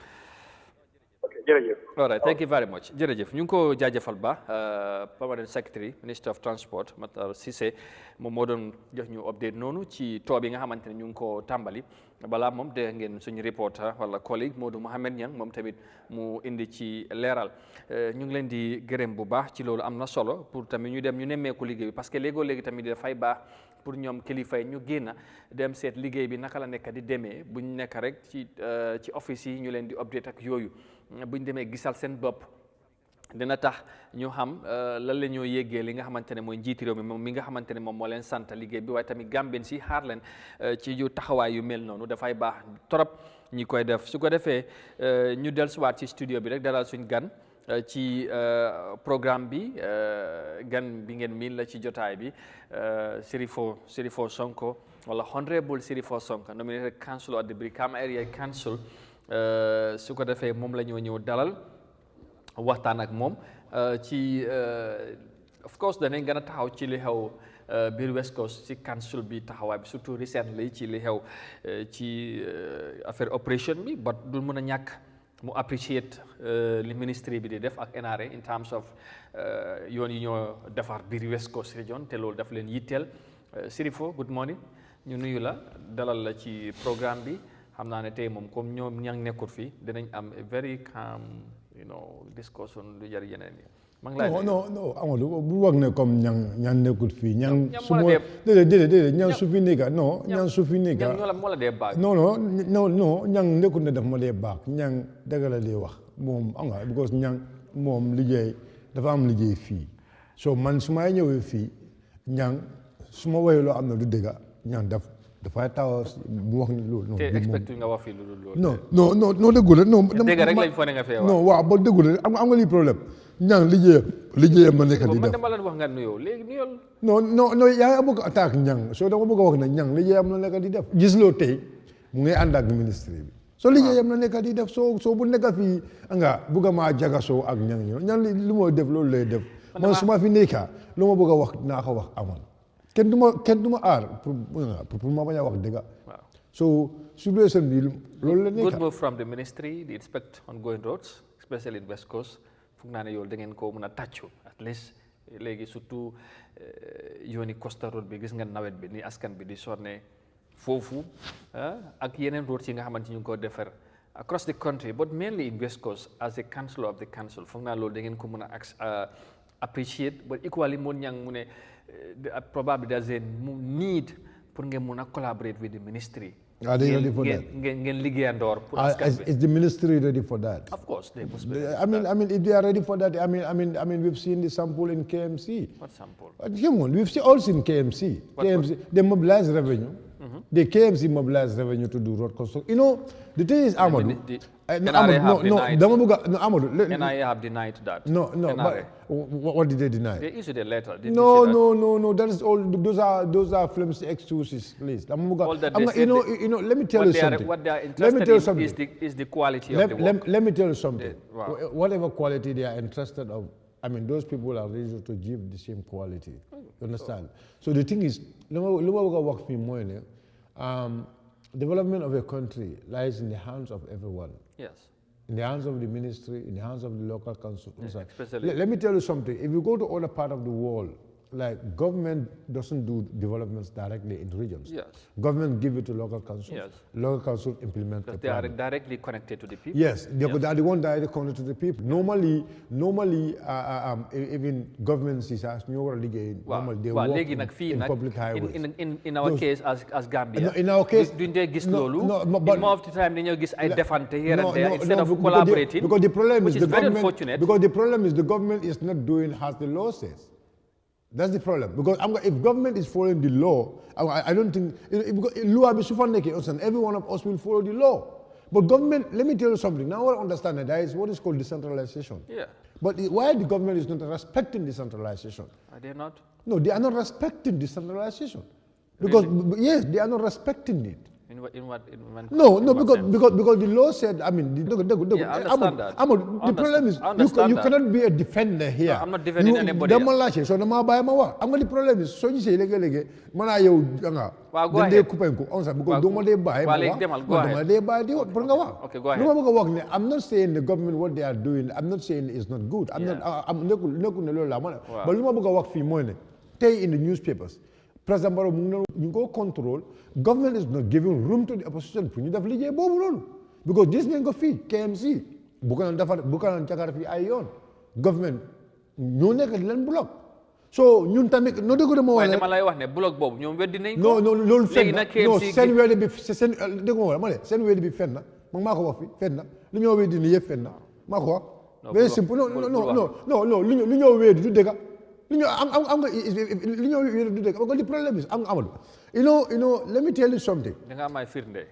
jërëjëf. All right, thank you very much jërëjëf ñu ngi ko jaajëfal ba permanent secretary minister of transport Matar Cissé moom moo doon jox ñu update noonu ci too bi nga xamante ne ñu ngi ko tàmbali balaa moom de ngeen suñu reporter wala collègue Modou Mohamed Niang moom tamit mu indi ci leeral ñu ngi leen di gërëm bu baax ci loolu am na solo pour tamit ñu dem ñu nemmeeku liggéey bi parce que léegi tamit dafay baax pour ñoom kilifa yi ñu génn dem seet liggéey bi naka la nekk di demee buñ nekk rek ci office yi ñu leen di update ak yooyu buñ demee gisal seen bopp dina tax ñu xam lan la ñoo yéggee li nga xamante ne mooy njiiti réew mi moom mi nga xamante ne moom moo leen sant liggéey bi waaye tamit Gambien si xaar leen ci yu taxawaay yu mel noonu dafay baax trop ñi koy def su ko defee ñu dellusiwaat ci studio bi rek dalal suñ gan ci programme bi gan bi ngeen miin la ci jotaay bi Sirifo Sonko wala Honorable Sirifo Sonko nominated councillor at the Brikama Area Council su ko defee moom la ñoo ñëw dalal waxtaan ak moom ci of course danañ gën a taxaw ci li xew biir West Coast ci council bi taxawaay bi surtout recently ci li xew ci affaire opération bi but du mën a ñàkk mu appreciate li ministry bi di def ak NRA in terms of yoon yi ñoo defar biir West Coast region te loolu daf leen yitteel Sirifo good morning ñu nuyu la dalal la ci programme bi xam naa ne tey moom comme ñoom ña ngi nekkul fii dinañ am very calm discussion lu jar yeneen yi. non Amadou bu wax ne comme ñang nekkul fii ñang su ma déedéet ñang su fi nekka non ñang su fi nekka moo la dee baag non ñang nekkul ne daf ma dee baag ñang dëgg la dee wax moom am nga because ñang moom liggéey dafa am liggéey fii so man su may ñëwee fii ñang su ma woyee loo am na du dëgga ñang dafay taw mu wax ni loolu. te expect nga wax fii loolu. non dëggu la non. dëgg rek lañ fa ne nga fee wax. non waaw ba dëggu la am nga lii problème ñang liggéeyam ma nekk di def. man dama la wax nga nuyoo léegi nuyoo. non yaa ngi bëgg a attaque ñang soo dama bëgg a wax ne ñang liggéeyam la nekk di def. gis loo tey mu ngi ànd ak ministre bi. soo liggéeyam la nekk di def soo bu nekk fii nga bëgg a maa jagasoo ak ñang li moo def loolu lay def. man su ma fi nekka lu ma bëgg a wax naa ko wax amoon. kenn du ma aar pour ma bañ a wax dëgg. so situation bi loolu la nekk. Good move from the ministry the inspect ongoing roads especially in West Coast foog naa ne yow da ngeen koo mën a tàccu at least léegi surtout yooni Costa Road bi gis nga nawet bi ni askan bi di sonne foofu ak yeneen roads yi nga xamante ñu ngi ko defar across the country but mainly in West Coast as a councillor of the council foog naa loolu da ngeen ko mën a appreciate but equally moon ñang mu ne probably there's a need pour ngeen mun a collaborate with the ministry. Are they ready for that? ngeen liggéeyandoor pour askan bi. Is the ministry ready for that? Of course they must be. I mean if they are ready for that, I mean we've seen the sample in KMC. What sample? Come on, we've all seen KMC. They mobilize revenue. The KMC mobilized revenue to do road construction. The thing is, Amadou. NIA have denied that. No. But what did they deny? They issued a letter. No. That is all. Those are flimsy excuses, please. Let me tell you something. What they are interested in is the quality of the work. Let me tell you something. Whatever quality they are interested of, those people are ready to give the same quality. You understand? So the thing is, development of a country lies in the hands of everyone. Yes. In the hands of the ministry, in the hands of the local council. Especially. Let me tell you something. If you go to other part of the world, like government doesn't do developments directly in regions. Yes. Government give it to local councils. Yes. Local council implement the they are directly connected to the people. Yes, they are the one directly connected to the people. Normally, even governments is as they work in public highways. In our case as Gambia. In our case, but more of the time they get defante here and there instead of collaborating. Because the problem is the very government. Unfortunate. Because the problem is the government is not doing as the law says. That's the problem. Because if government is following the law, I don't think every one of us will follow the law. But government, let me tell you something. Now I understand that there is what is called decentralization. Yeah. But why the government is not respecting decentralization? Are they not? No, they are not respecting decentralization. Because yes, they are not respecting it. In what because the law said, I understand that. The problem is you cannot be a defender here. No, I'm not defending anybody. So the problem is so you say I'm not saying the government what they are doing, I'm not saying it's not good. But in the newspapers. President Barrow you go control, government is not giving room to the opposition because this man go fee KMC bukan cakar fi ayon government ñu nek len block so ñun tamit no dego de mo wala dama lay wax ne block bobu ñom weddi nañ no ko lolu fen no sen wédé bi sen dego mo sen wédé bi fen na mako wax fi fen na li ñoo weddi ni yef fen na mako Very simple. No. Linyo way to do dega. Because the problem is, let me tell you something.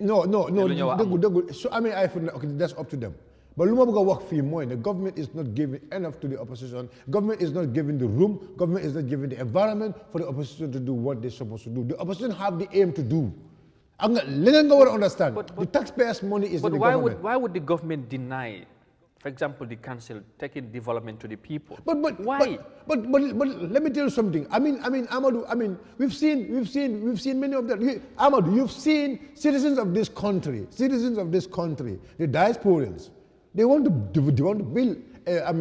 No. So I mean, okay, that's up to them. But Lumabuga work fee more. The government is not giving enough to the opposition. Government is not giving the room. Government is not giving the environment for the opposition to do what they're supposed to do. The opposition have the aim to do. Let them go and understand. The taxpayers' money is in the government. But why would the government deny, for example, the council taking development to the people? But why? But let me tell you something. I mean, Amadou. We've seen many of them. Amadou, you've seen citizens of this country, the diasporans. They want to build a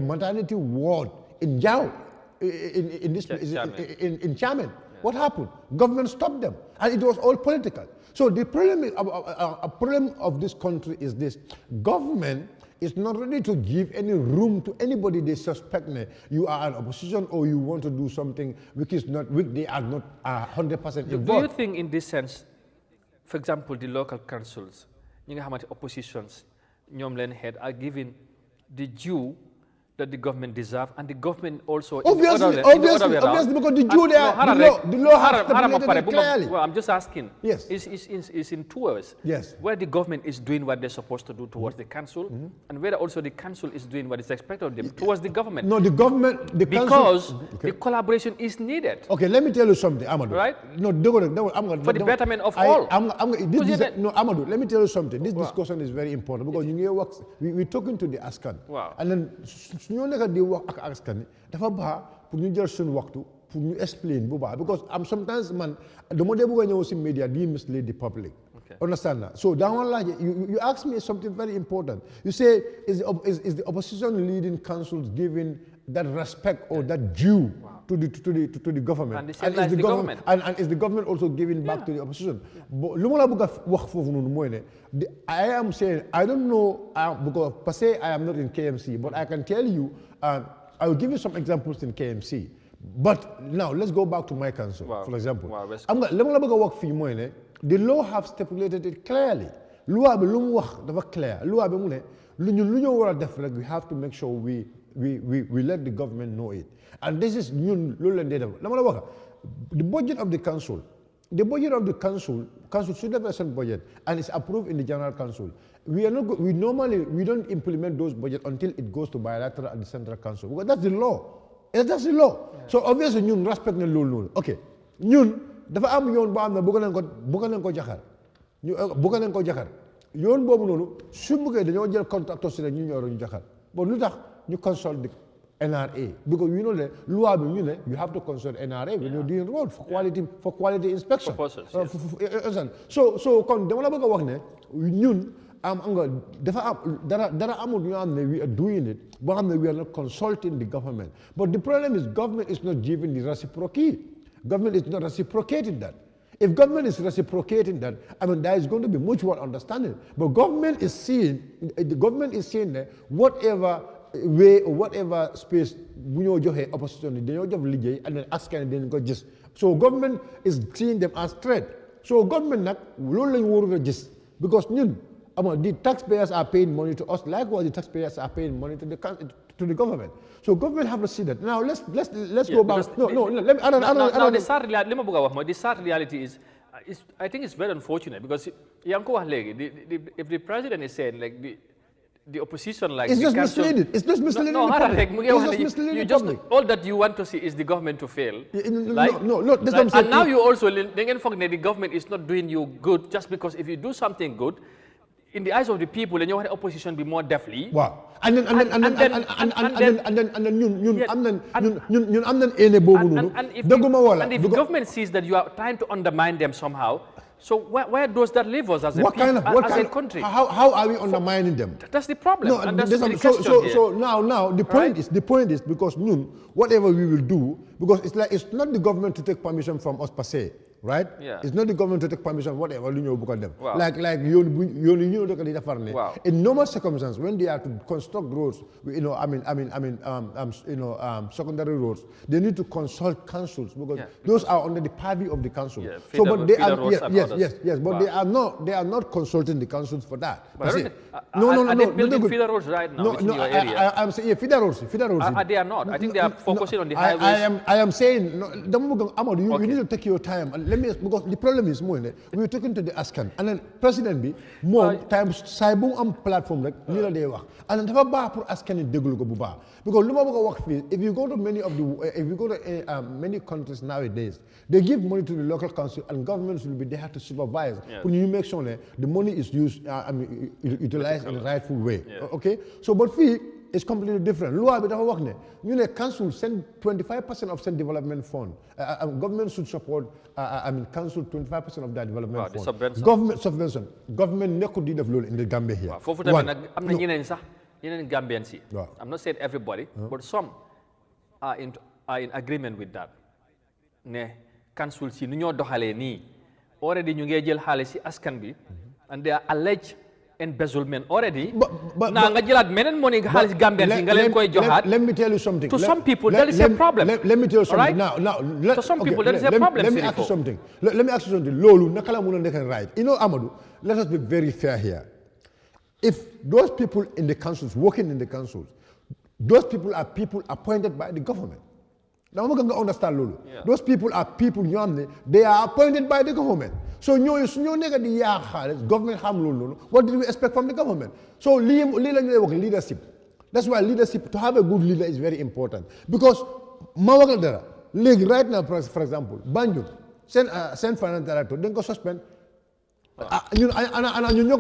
maternity ward in Yao, in Chairman. Yeah. What happened? Government stopped them, and it was all political. So the problem of this country is this: government is not ready to give any room to anybody they suspect you are an opposition or you want to do something which they are not 100% involved. Do you think, in this sense, for example, the local councils, oppositions, head are given the due that the government deserve, and the government also obviously, because the due the law has stipulated it clearly. Well, I'm just asking. Yes. Is in 2 hours. Yes. Where the government is doing what they're supposed to do towards the council, and whether also the council is doing what is expected of them towards the government. No, the the collaboration is needed. Okay, let me tell you something, Amadou. Right? No, for the betterment of all. Amadou, let me tell you something. This discussion is very important because we're talking to the Askan. Wow. And then ñu nekk di wax ak askan dafa baax pour ñu jël suñu waxtu pour ñu explain bu baax because sometimes man dama dee bëgg a ñëw si media di mislead the public. Okay. Understand that? So that one, like you asked me something very important. You say is the opposition leading councils giving that respect or that due to the government? And is the government and is the government also giving back to the opposition? But lu ma la bëgg a wax foofu noonu mooy ne I am saying I don't know because per se I am not in KMC, but I can tell you I will give you some examples in KMC. But now let's go back to my council, for example. Let me bëgg a wax fii mooy ne the law have stipulated it clearly. Loi bi lu mu wax dafa clear. Loi bi mu ne lu ñu war a def rek we have to make sure we let the government know it. And this is ñun loolu leen dee def. Dama la wax the budget of the council should have a certain budget and it's approved in the general council. We don't implement those budgets until it goes to bilateral at the central council because that's the law. That's the law. Yeah. So obviously ñun respect na loolu. Okay. ñun dafa am yoon boo xam ne bëgg nañ ko jaxar yoon boobu noonu su bëggee dañoo jël contracteurs si rek ñu ñoro ñu jaxar bon lu tax ñu consult the NRA because you know the loi bi ñu ne you have to consult NRA when you're doing road for quality inspection. So kon dama la bëgg a wax ne ñun dafa am dara amul ñu am ne we are doing it boo xam ne we are not consulting the government, but the problem is government is not giving the reciprocity. Government is not reciprocating that. If government is reciprocating that, I mean, there is going to be mutual understanding. But government is seeing that whatever way or whatever space we know your opposition, they don't have liggéey and then asking them go just. So government is seeing them as threat. So government nak loolu lañ waru just because ñun the taxpayers are paying money to us, likewise the taxpayers are paying money to the government. So government have to see that. Now let's go back. The sad reality is, I think it's very unfortunate because if the president is saying like the opposition like it's just misleading. It's just misleading. All that you want to see is the government to fail. And now you also the government is not doing you good just because if you do something good, in the eyes of the people, then your opposition be more deftly. Wow. And then if the government sees that you are trying to undermine them somehow, so where does that leave us as a country? How are we undermining them? That's the problem. No, and that's the question so now the point is because whatever we will do, because it's not the government to take permission from us per se. right? Yeah. It's not the government to take permission, whatever, you know, book them. Wow. Like you know, wow. in normal circumstances, when they are to construct roads, you know, secondary roads, they need to consult councils because those are under the purview of the council. Yeah, so, but they are, yes, but wow. they are not consulting the councils for that. But are they building feeder roads right now in your area? I'm saying feeder roads. They are not. I think they are focusing on the highways. I am saying, you need to take your time. And let me, because the problem is more, we were talking to the ASCAN, and then President B, more times Saibung am platform like Nila Dewa, and then have a bar for ASCAN in Degulugo Buba. Because if you go to many countries nowadays, they give money to the local council, and governments will be there to supervise. When you make sure the money is used, utilized in the rightful way. Okay, so but fee is completely different. Law bi dafa wax ne ñu ne council send 25% of send development fund. Government should support council 25% of that development fund. Government subvention. Government nekkul di def loolu in the Gambia here. Foofu tamit nag am na ñeneen sax yeneen Gambians yi. I'm not saying everybody, but some are in agreement with that. Ne council si nu ñoo doxalee nii already ñu ngi jël xaalis si askan bi and they are alleged embezzlement already. Let me tell you something. To some people, there is a problem. Let me tell you something. Right? Now, to some people, there is a problem. Let me ask you something. Let me ask you something. Lolu, nakala muna neken right. You know, Amadou, let us be very fair here. If those people in the councils, working in the councils, those people are people appointed by the government. Now, I'm going to understand, Lulu. Those people are people, they are appointed by the government. So, government what do we expect from the government? So, leadership. That's why leadership, to have a good leader is very important. Because, right now, for example, Banjo, send finance director, then go suspend. And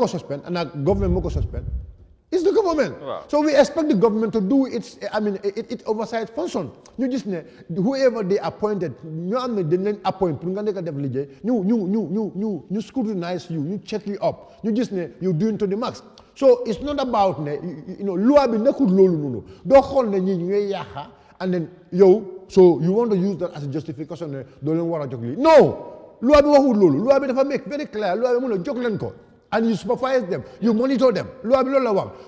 suspend, and government go suspend. It's the government. Wow. So we expect the government to do its oversight function. You just whoever they appointed, you appoint, you scrutinize you check you up. You just you doing to the max. So it's not about and then so you want to use that as a justification. No. Loi bi make very clear. And you supervise them, you monitor them.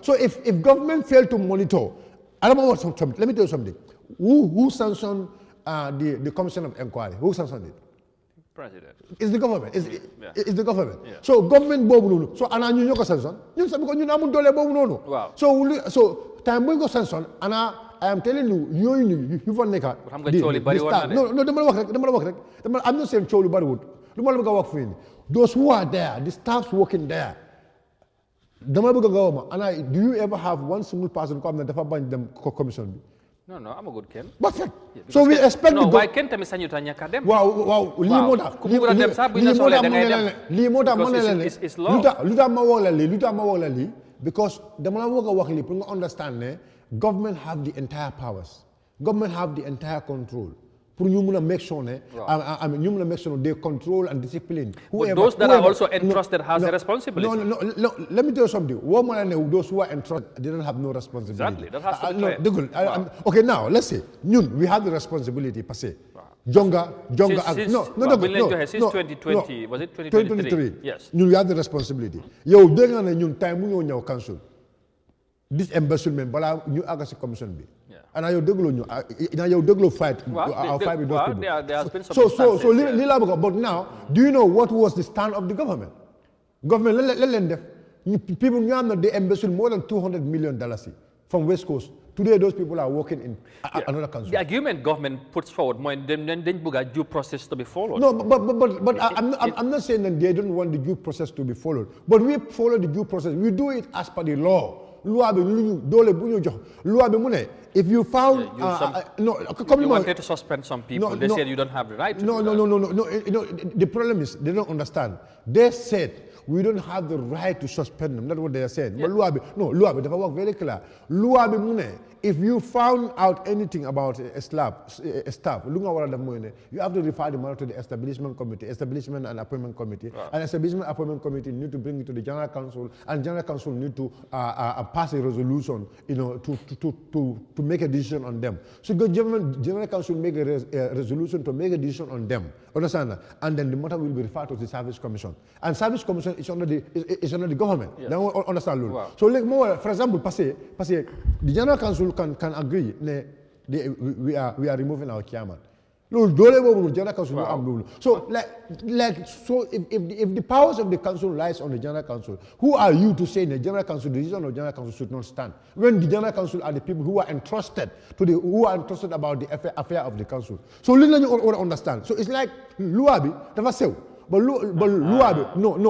So if government fail to monitor, let me tell you something. Who sanctioned the Commission of Inquiry? Who sanctioned it? President. It's the government. It's the government. Yeah. So government bobu so ana ñu ñoko sanction. Ñun sabi ko ñun amun dole bobu nonu. Wow. So time bu ko sanction ana I am telling you you fa nekka. Xam nga cioli bari wona de. No, dama la wax rek. I'm not saying cioli bari wut. Luma la bëgg wax fi ni. Those who are there, the staffs working there. Do you ever have one single person come and defend them commission? No, I'm a good Ken. Perfect. Yeah, so we expect no, why can't I miss you to them? Wow. Because the understand government have the entire powers. Government have the entire control. Pour you make sure, make sure they control and discipline. But those that are also entrusted has a responsibility. No. Let me tell you something. Those who are entrusted, they don't have no responsibility. Exactly. That has to be clear. Okay, now let's say we have the responsibility per se. Jonga. Since 2020, was it 2023? Yes. We have the responsibility. Yo, time we on council. This embezzlement, but you ask commission. And I fight. There has been some but now, do you know what was the stand of the government? Government, people know they embezzled more than $200 million from West Coast. Today, those people are working in another country. The argument government puts forward more than due process to be followed. No, but I'm not saying that they don't want the due process to be followed. But we follow the due process. We do it as per the law. If you found you wanted to suspend some people, they said you don't have the right to No. The problem is they don't understand. They said we don't have the right to suspend them. That's what they are saying. But loi bi dafa work very clear. Loi bi mu ne, if you found out anything about a staff, lu nga war a def mooy ne, you have to refer the matter to the establishment and appointment committee. And establishment appointment committee need to bring it to the general council, and general council need to pass a resolution, to make a decision on them. So the general council make a resolution to make a decision on them. Understand that? And then the matter will be referred to the service commission. And service commission is under the government. Yes. Now understand, Lulu. Wow. So like more, for example, the general council can agree we are removing our chairman. So if the powers of the council lies on the general council, who are you to say the general council, the decision of the general council should not stand? When the general council are the people who are entrusted about the affair of the council. So you understand. So it's like Luabi, that's but Luabi, no. The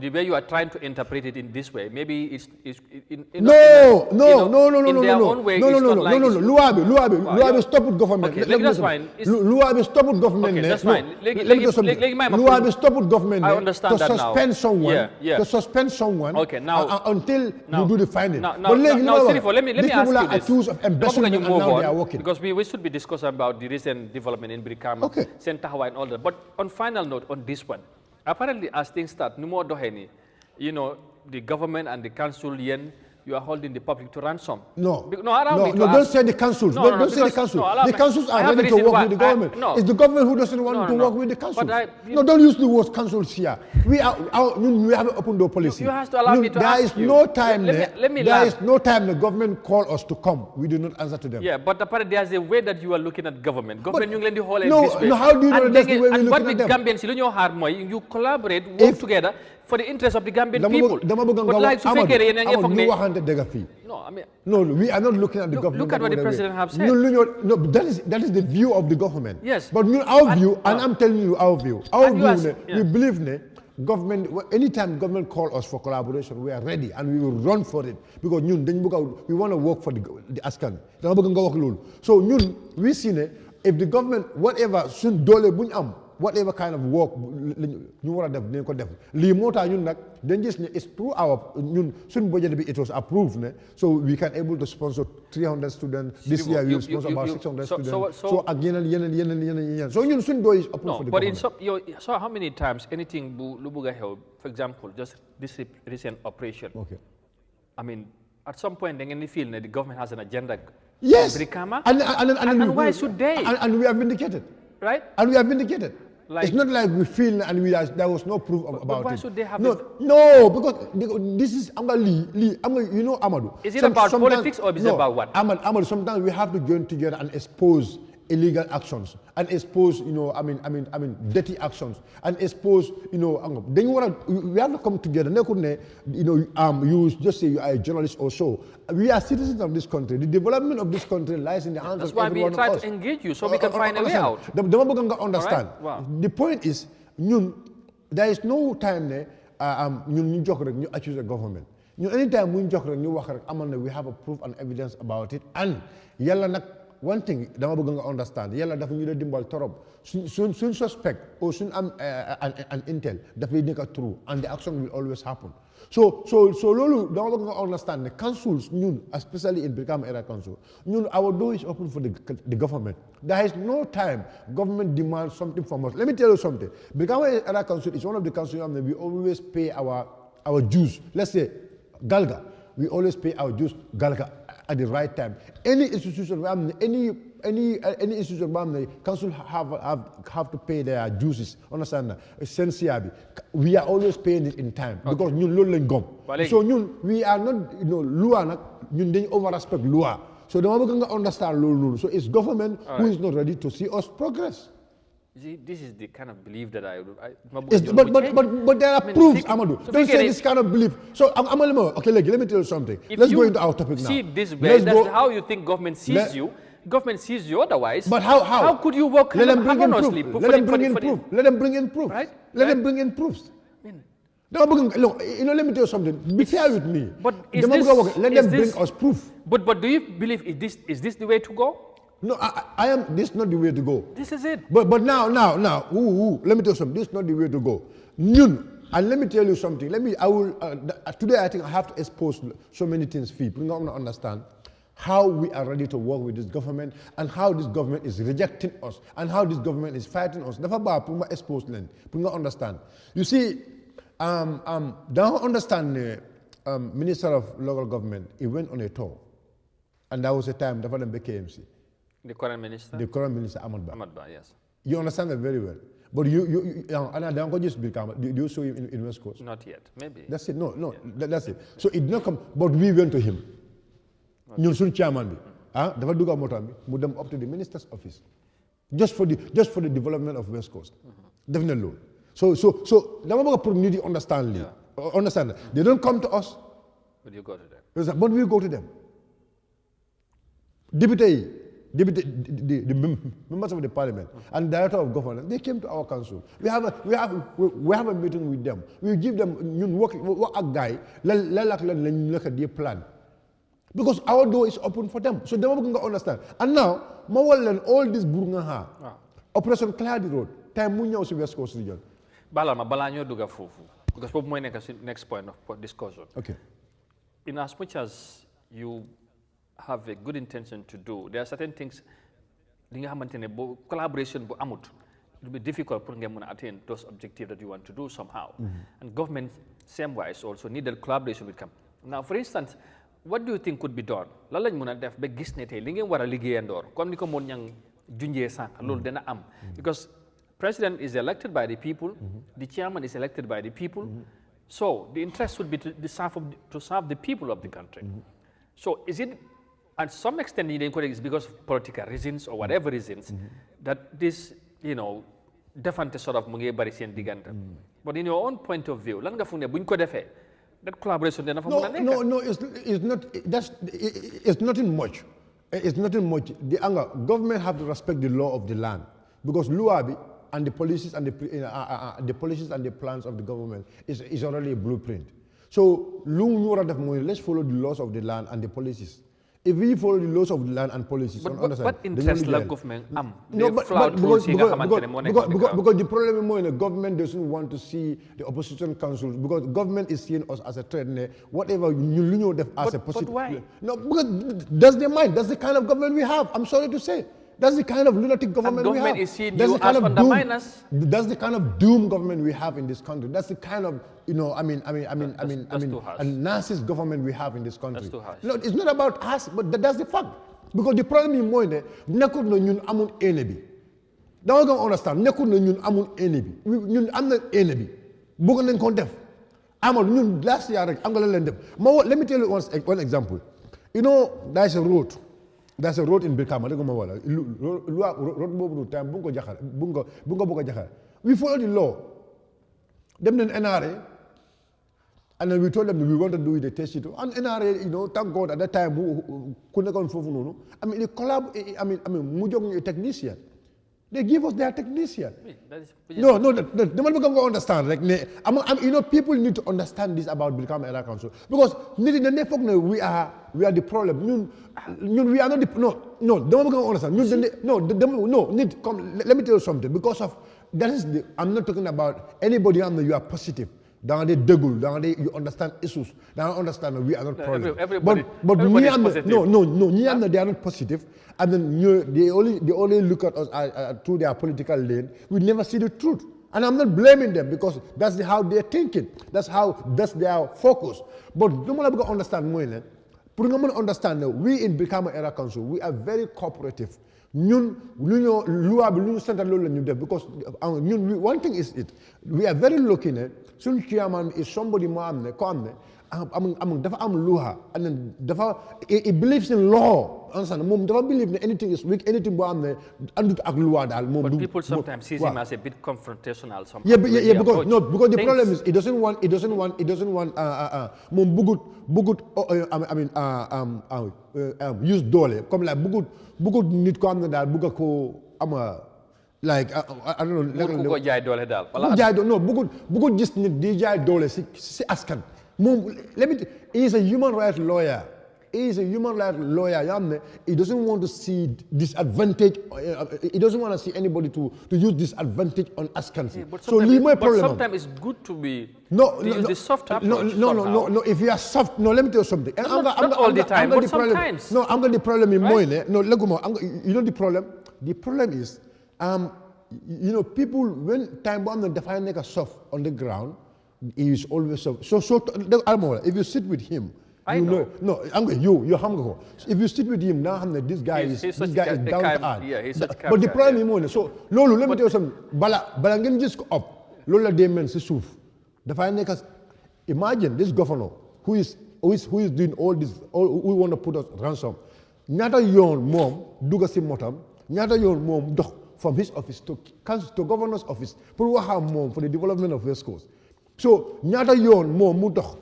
way you are trying to interpret it in this way, maybe it's in their own way. Luabi stop with government. Okay, that's fine. Luabi stop with government. Okay, that's fine. Luabi stop with government. I understand that now. To suspend someone. Okay, now until you do the finding. Let me ask you this. Accused of embezzlement and now they are working. Because we should be discussing about the recent development in Brikama. Okay. And all that. But on final note on this one, apparently as things start, the government and the council, you are holding the public to ransom. Don't say the councils. Don't say the councils. The councils are ready to work with the government. It's the government who doesn't want to work with the councils. Don't use the word councils here. We have an open door policy. You have to allow me to ask you. There is no time the government call us to come. We do not answer to them. Yeah, but apparently there's a way that you are looking at government. Government, you the whole no, how do you know that's the way we're looking at them? And what the Gambians, you collaborate, work together for the interest of the Gambian people. But like we are not looking at the government. Look at what the president has said. No, that is the view of the government. Yes. But our view, and I'm telling you our view. We believe government, anytime government call us for collaboration, we are ready and we will run for it because we want to work for the Askan. So we see if the government, whatever whatever kind of work you want to do, it's through our budget it was approved, so we can able to sponsor 300 students. This year we will sponsor about 600 students. So again, so is open for the but government. So how many times anything Lubuga held, for example, just this recent operation? Okay. I mean, at some point they feel that the government has an agenda. Yes. And why should they? And we are vindicated. Right? And we are vindicated. It's not like we feel and there was no proof about it. But why should they have No, because this is Amadou. Is it about politics or is it about what? Amadou, sometimes we have to join together and expose illegal actions and expose, dirty actions and expose, then we have to come together. You just say you are a journalist or so. We are citizens of this country. The development of this country lies in the hands of every one of us. That's why we try to engage you so we can find a way out. Understand. Right? Wow. The point is, there is no time there, you accuse the government. Anytime we have a proof and evidence about it, and one thing dama bëgg nga understand yalla dafa ñu dimbal torop suñ suspect or suñ am an intel dafay nekk true and the action will always happen. So lolu dama bëgg nga understand the councils especially in Brikama Area Council our door is open for the government. There is no time government demands something from us. Let me tell you something. Brikama Area Council is one of the councils that we always pay our dues. Let's say Galga, we always pay our dues Galga at the right time. Any institution, any institution, the council have to pay their dues. Understand that? We are always paying it in time because so we are not law. They over respect law. So the moment understand law. So it's government who is not ready to see us progress. This is the kind of belief that but there are proofs, Amadou. Don't say this kind of belief. So, okay, let me tell you something. Let's go into our topic now. See it this way, that's how you think government sees you. Government sees you otherwise. But how? How could you work honestly? Let them bring in proof. Let them bring in proof. Right? Let them bring in proofs. Let me tell you something. Be fair with me. But let them bring us proof. But do you believe is this the way to go? No, I am. This is not the way to go. This is it. But now, let me tell you something. This is not the way to go. And let me tell you something. Today I think I have to expose so many things for people. People don't understand how we are ready to work with this government and how this government is rejecting us and how this government is fighting us. Never about people expose them. People don't understand. You see, don't understand the Minister of Local Government. He went on a tour, and that was a time that became KMC. The current minister? The current minister, Ahmad Ba. Ahmad Ba, yes. You understand that very well. But and I don't just become, do you show him in West Coast? Not yet, maybe. That's it, no, that's it. So it did not come, but we went to him. Ñun suñu chairman bi, dafa duga motam bi, mu dem up to the minister's office. Just for the development of West Coast. Definitely. So, dama bëgg pour nit yi understand li. Understand that. They don't come to us. But you go to them. But we go to them. The members of the parliament and director of governance, they came to our council. We have a meeting with them. We give them what a guy their plan. Because our door is open for them. So they don't understand. And now, all this burunga Operation Clear the Road. Time mu ñëw ci West Coast region. Bala ñoo dugga fofu. Because boobu mooy nekk ci next point of discussion. Okay. In as much as you have a good intention to do, there are certain things li nga xamantene collaboration bu amut, it will be difficult for ngeen attain those objectives that you want to do somehow. And government same wise also needed collaboration with them. Now for instance, what do you think could be done? Lan lañ mëna def ba gis ne tay li ngeen wara liggéeyandoor comme ni ko mon ñang junjee sank loolu dana am. Because president is elected by the people, the chairman is elected by the people. So the interest would be to serve the people of the country. So is it, at some extent, it's because of political reasons or whatever reasons, that this, defante sort of mungi bari sen diganta. But in your own point of view, lan nga fu ne buñ ko defé that collaboration dana fa mëna nekk. No, it's not. It's nothing much. It's nothing much. The government have to respect the law of the land, because luabi and the policies and the policies and the plans of the government is already a blueprint. So let's follow the laws of the land and the policies. If we follow the laws of the land and policies, but interest la government because the problem is the government doesn't want to see the opposition councils, because the government is seeing us as a threat. Whatever you as a positive. But why? No, because that's their mind. That's the kind of government we have. I'm sorry to say. That's the kind of lunatic government we have. Government is seeing you as underminers. That's the kind of doom government we have in this country. That's the kind of, a narcissist government we have in this country. That's too harsh. No, it's not about us, but that's the fact. Because the problem is more than nekut no ñun amul enemy. Don't understand. Nekut no ñun amul enemy. Ñun am na enemy. Bëgg nañ ko def. Amul ñun last year rek am nga leen def. Let me tell you one example. There's a road. There's a road in Birkama. Road bobu time bungo boka jaxal. We follow the law. Them then NRA, and then we told them that we want to do the test it. And NRA, thank God at that time who couldn't go for they collab. Mujong a technician. They give us their technician. No, they don't understand. People need to understand this about Birkama Area Council, because we are the problem. We are not the no. They don't understand. Let me tell you something. Because of that is I'm not talking about anybody. You are positive. You understand issues. They understand that we are not problem. But they are not positive. And then they only look at us through their political lane. We never see the truth. And I'm not blaming them, because that's how they're thinking. That's their focus. But don't want to understand more. Understand that we in Birkama Area Council, we are very cooperative. Because one thing is we are very lucky. Sun chairman is somebody and then he believes in law. Mom never believe that anything is weak, anything but people sometimes see him as a bit confrontational. Because the problem is he doesn't want use dole. Come like bugut nit ko amna dal buga ko like I don't know. Bugut jaay dole dal. Bugut gis nit di jaay dole si askan. He is a human rights lawyer. He is a human rights lawyer. He doesn't want to see disadvantage. He doesn't want to see anybody to use disadvantage on Askansi. Yeah, but sometimes it's good to be use the soft approach. No. If you are soft, let me tell you something. Not all the time, but sometimes. No, I'm got the problem in right? No, you know the problem? The problem is, people, when time bomb and define like a soft on the ground, he is always soft. So if you sit with him, you're hungry. If you sit with him now, this guy is down to earth. Yeah, he's such but the problem is, so Lolo, let me tell you something. Balangan just go up. Lola Demen Sisuf. Imagine this governor who is doing all this, who want to put us ransom. Nyata yon mom, duga si motam, nyata yon mom doh from his office to governor's office, for mom for the development of West Coast. So nyata yon mom mudoh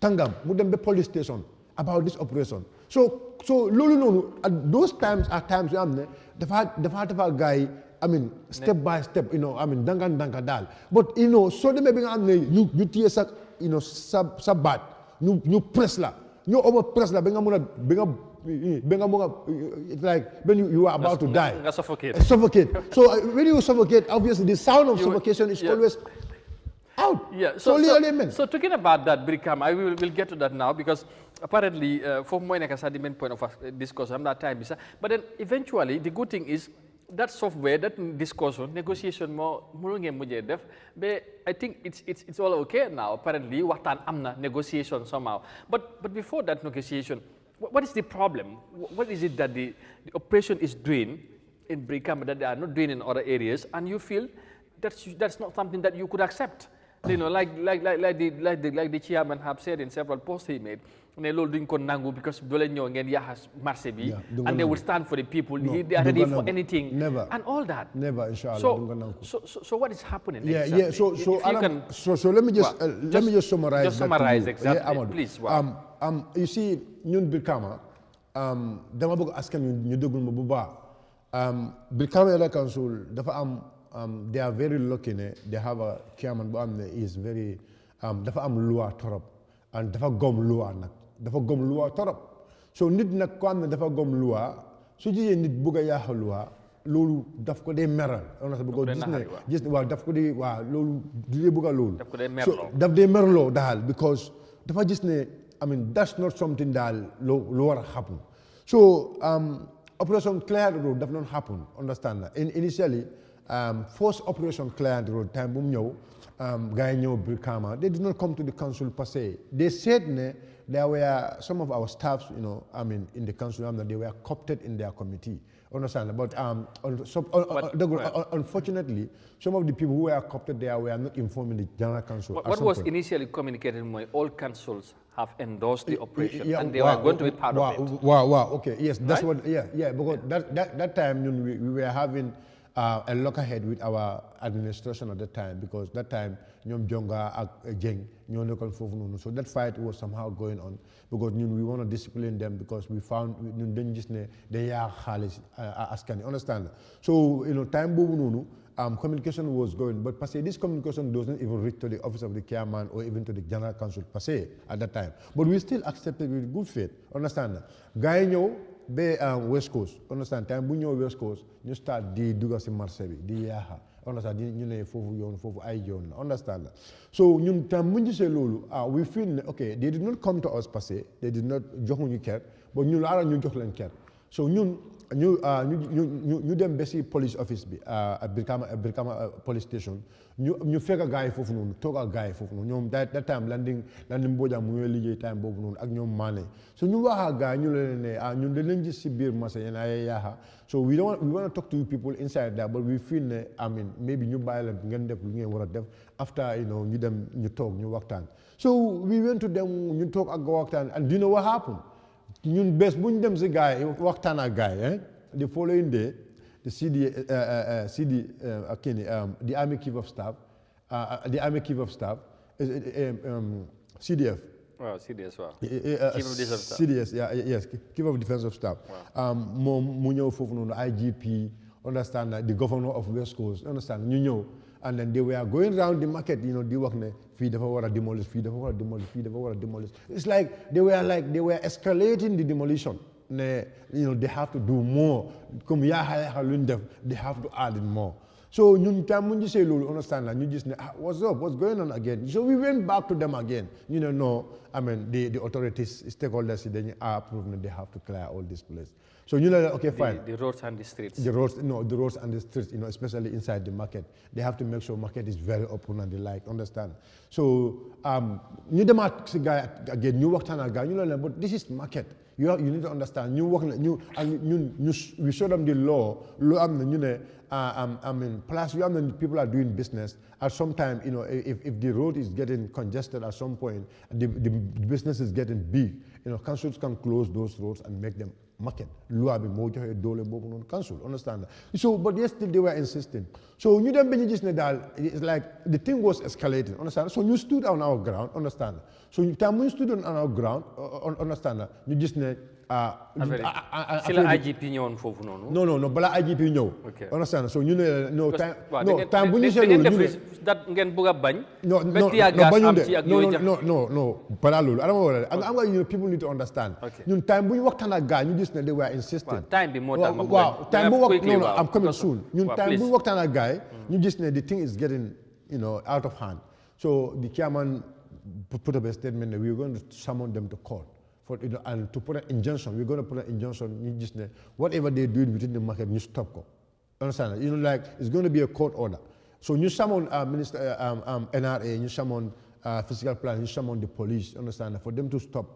tangam, mudembe police station about this operation. So lulu at those times are times the fact of a guy, step by step, dangan dal. But so they maybe you tear sabat, you press la, you over press la, it's like when you are about to die. Suffocate. So when you suffocate, obviously the sound of suffocation is always out. Yeah. So talking about that, Brikam, I will get to that now because apparently, for my the main point of discussion, that time is. But then eventually, the good thing is that software, that discussion, negotiation more but I think it's all okay now. Apparently, amna negotiation somehow. But before that negotiation, what is the problem? What is it that the operation is doing in Brikama that they are not doing in other areas, and you feel that's not something that you could accept? Like the chairman have said in several posts he made, because and they will stand for the people. They are ready for anything. Never. And all that. Never, inshallah. So what is happening? Yeah. So let me just summarize. Just summarize exactly. Yeah, please. Wow. You see, ñun Brikama, dama bëgg askan ñu déglu ma bu baax. Brikama Area Council dafa they are very lucky. They have a chairman who is very dafa am loi torop and dafa gom loi nak dafa gom loi torop. So nit nak ko am dafa gom loi su jige nit bëgg yaax loi lolu daf ko dé meral on a bëgg gis wa daf ko dé wa lolu di bëgg lolu daf dé merlo dal because dafa gis ne that's not something that will happen. So Operation Clear the Road does not happen. Understand that? Initially, first Operation Clear the Road time Brikama, they did not come to the council per se. They said there were some of our staffs, in the council that they were co-opted in their committee. Understand? But unfortunately, some of the people who were co-opted there were not informed in the general council. What was initially communicated when all councils have endorsed the operation and they were going to be part of it? Wow. Okay. Yes, that's right? Because that time we were having a lockerhead with our administration at that time, because that time ñom Jonga ak Jeng ñoo nekkon fofu nonu. So that fight was somehow going on because we want to discipline them because we found ñun dañ gis ne day ya xaliss askan. Understand? So time bobu nonu communication was going, but per se this communication doesn't even reach to the office of the chairman or even to the general council per se at that time. But we still accepted with good faith. Understand? Gaay ñew be West Coast. Understand? Time bu ñew West Coast ñu start di duga ci marché bi di yaaxa. Understand? ñu ne fofu ay yoon. Understand? So ñun tam bu ñu gisee lolu we feel okay, they did not come to us per se, they did not joxuñu ker, but ñu la ñu jox leen ker. So ñun ñu dem ba si police office bi Brikama police station ñu fekk gaay fofu noonu toog ak gaay fofu noonu ñoom that time landing Bojang mu ngi liggéey time boobu noonu ak ñoom Mané. So ñu wax ak gaay ñu leen ne ñun dañ leen gis si biir marché yéen ay yaaxa. So we want to talk to people inside there, but we feel ne maybe ñu bàyyi leen ngeen def lu ngeen war a def after ñu dem ñu toog ñu waxtaan. So we went to them ñu toog ak waxtaan, and do you know what happened? ñun bés bu ñu dem si gars yi waxtaan ak gars yi the following day the army chief of staff CDF. Wow, CDS, wow. Chief of Defense of Staff. CDS, yes, Chief of Defense of Staff. Moom mu ñëw foofu noonu IGP, understand that the governor of West Coast, understand ñu ñëw and then they were going around the market, you know, they work fee dafa wara demolish, fee dafa wara demolish, fee dafa wara demolish. It's like they were escalating the demolition. You know, they have to do more. Come they have to add in more. So you understand that you just what's up, what's going on again? So we went back to them again. You know, no, I mean the authorities, stakeholders, they are approved and they have to clear all this place. So you know, okay, fine. The roads and the streets. The roads and the streets, you know, especially inside the market. They have to make sure market is very open and the like, understand? So you demand guy again, you work on a guy, you know, but this is market. You need to understand. We show them the law. I mean, plus people are doing business. At some time, you know, if the road is getting congested at some point, the business is getting big, you know, councils can close those roads and make them market. Council, understand? So, but yes, still they were insisting. So it's like the thing was escalating, understand? So you stood on our ground, understand? So you stood on our ground, understand? You just IGP ñëwoon foofu noonu. No, bala IGP ñëw. Okay. Understand? So you know, time bu ñu seetlu that ngeen bëgg a bañ. No, bala loolu. I'm going you know, people need to understand. Ñun time bu ñu waxtaan ak gars ñu gis ne they were insisting. Time bi moo tax ma waaw time bu wax no, I'm coming soon. Ñun time bu ñu waxtaan ak gars ñu gis ne the thing is getting, you know, out of hand. So the chairman put up a statement that we were going to summon them to court. And to put an injunction, we're going to put an injunction, you just whatever they do within the market, you stop. Understand? You know, like, it's going to be a court order. So you summon Minister NRA, you summon physical plan, you summon the police, understand? For them to stop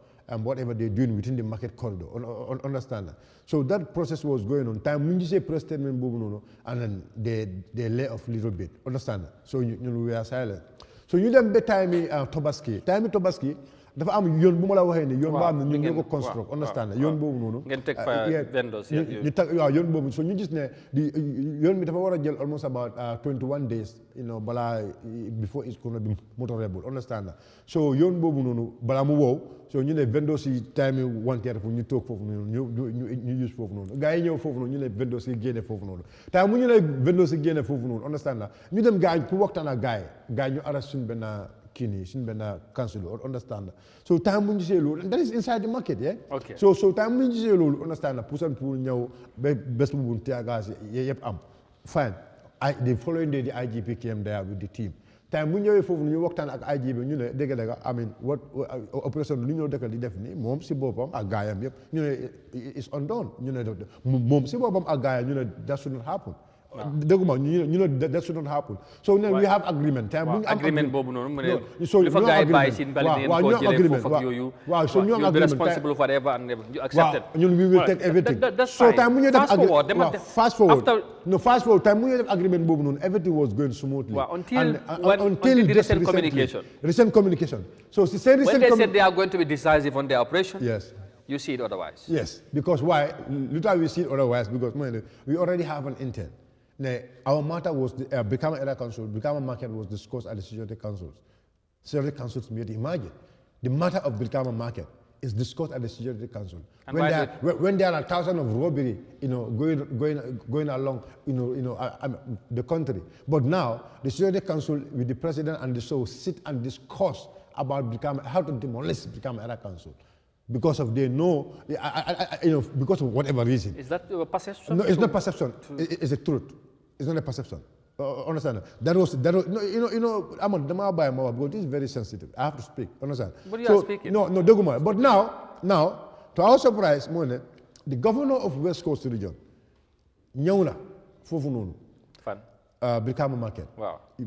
whatever they're doing within the market corridor, understand? So that process was going on. Time when you say press statement, and then they lay off a little bit, understand? So you know, we are silent. So you then be time Tobaski, dafa am yoon bu ma la waxee ne yoon boo xam ne ñun ñoo ko construct understand yoon boobu noonu ngeen teg fa vendors ñu tag waaw yoon boobu so ñu gis ne di yoon bi dafa war a jël almost about 21 days, you know, balaa before it's going to be motorable, understand so yoon boobu noonu balaa mu wow so ñu ne vendors yi time wanteer pour ñu toog foofu noonu ñu use foofu noonu gars yi ñëw foofu noonu ñu ne vendors yi génne foofu noonu time mu ñu ne vendors yi génne foofu noonu understand ñu dem gars yi pour waxtaan ak gars yi ñu arrest suñu benn kini sin bena council or understand so time when you say loolu that is inside the market, yeah. Okay. So time when you say loolu understand push and pull ñëw ba bés bu tiagas yëpp am fine. The following day the IGP came there with the team. Time bu ñëwee foofu ñu waxtaan ak IGP ñu ne dégg I mean what operation lu ñëw dëkkal di def ni moom si boppam ak gaayam yëpp ñu ne is undone ñu ne moom si boppam ak gaayam ñu ne that should not happen. You know that should not happen. So now we have agreement. Agreement bobu nonu mu ne so if a guy buys in Bali ko jëlé fofu ak so you'll be responsible for whatever and you accept it. We will take everything. That's so fine. time when you fast forward time when you have agreement bobu nonu everything was going smoothly until the recent communication. So when they said they are going to be decisive on their operation, yes, you see it otherwise. Yes, because why? Literally we see it otherwise because we already have an intent. Our matter was become an area council, become a market was discussed at the security councils. Security councils made imagine the matter of become a market is discussed at the security council. And when there are thousands of robbery, you know, going along, the country. But now the security council with the president and the so sit and discuss about how to demolish become an area council. Because of they know, because of whatever reason. Is that a perception? No, it's not perception. It's a truth. It's not a perception. Understand? That was no, I'm on the because this is very sensitive. I have to speak. Understand? But you are speaking. No, Doguma. But now, to our surprise, the governor of West Coast region, Nyona, Fofununu, become a market. Wow. We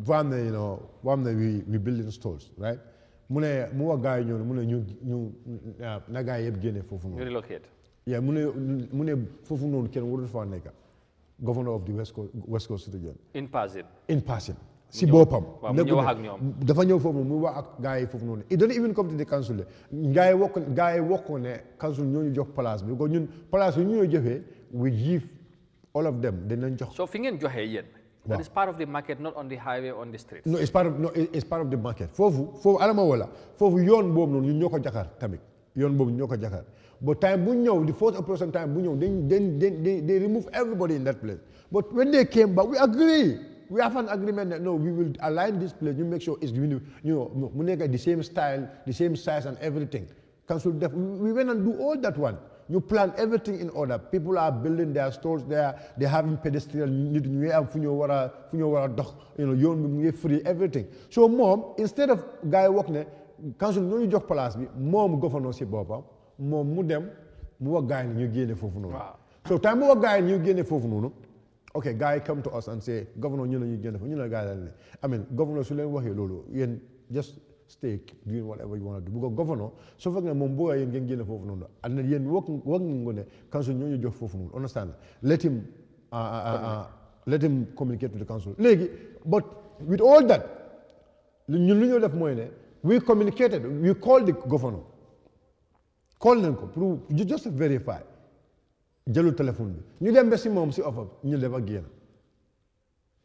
building stores, right? Mu guy ñu na guy yeb gene fofu non relocate. Yeah, mu fofu non ken wurul fa nekk governor of the West Coast region in passing si bopam dafa ñëw fofu mu wax ak gaay fofu non it don't even come to the council gaay wokk ne council ñoo ñu jox place bi ko ñun place yu ñu joxé we give all of them dañ jox so fi ngeen joxé yeen that is part of the market, not on the highway, on the streets. No, it's part of the market. Fofu alama wala. Fofu yoon bobu non ñun ñoko jakar tamit. Yoon bobu ñoko jakar. But time bu ñew the first operation time bu ñew they remove everybody in that place. But when they came back we agree we have an agreement that no, we will align this place. You make sure it's we make the same style, the same size, and everything. Council, we went and do all that one. You plan everything in order. People are building their stores there. They're having pedestrian, free, everything. So, mom, instead of guy working, council no job palace, mom governor si bopa, mom mudem, more guy you gain a fofuno. So, time more guy you gain a fofuno. Okay, guy come to us and say, Governor, you gain a guy. I mean, Governor Sulen Wahilolo, you just stay doing whatever you want to do. Because governor, so for example, Momboa yen gen gene fofu and then yen working ngone council nyo jox fofu. Understand? Let him communicate to the council. But with all that, we communicated. We called the governor. Call them just to verify. Jalu telephone. You dem besi mom si offer. You never gain.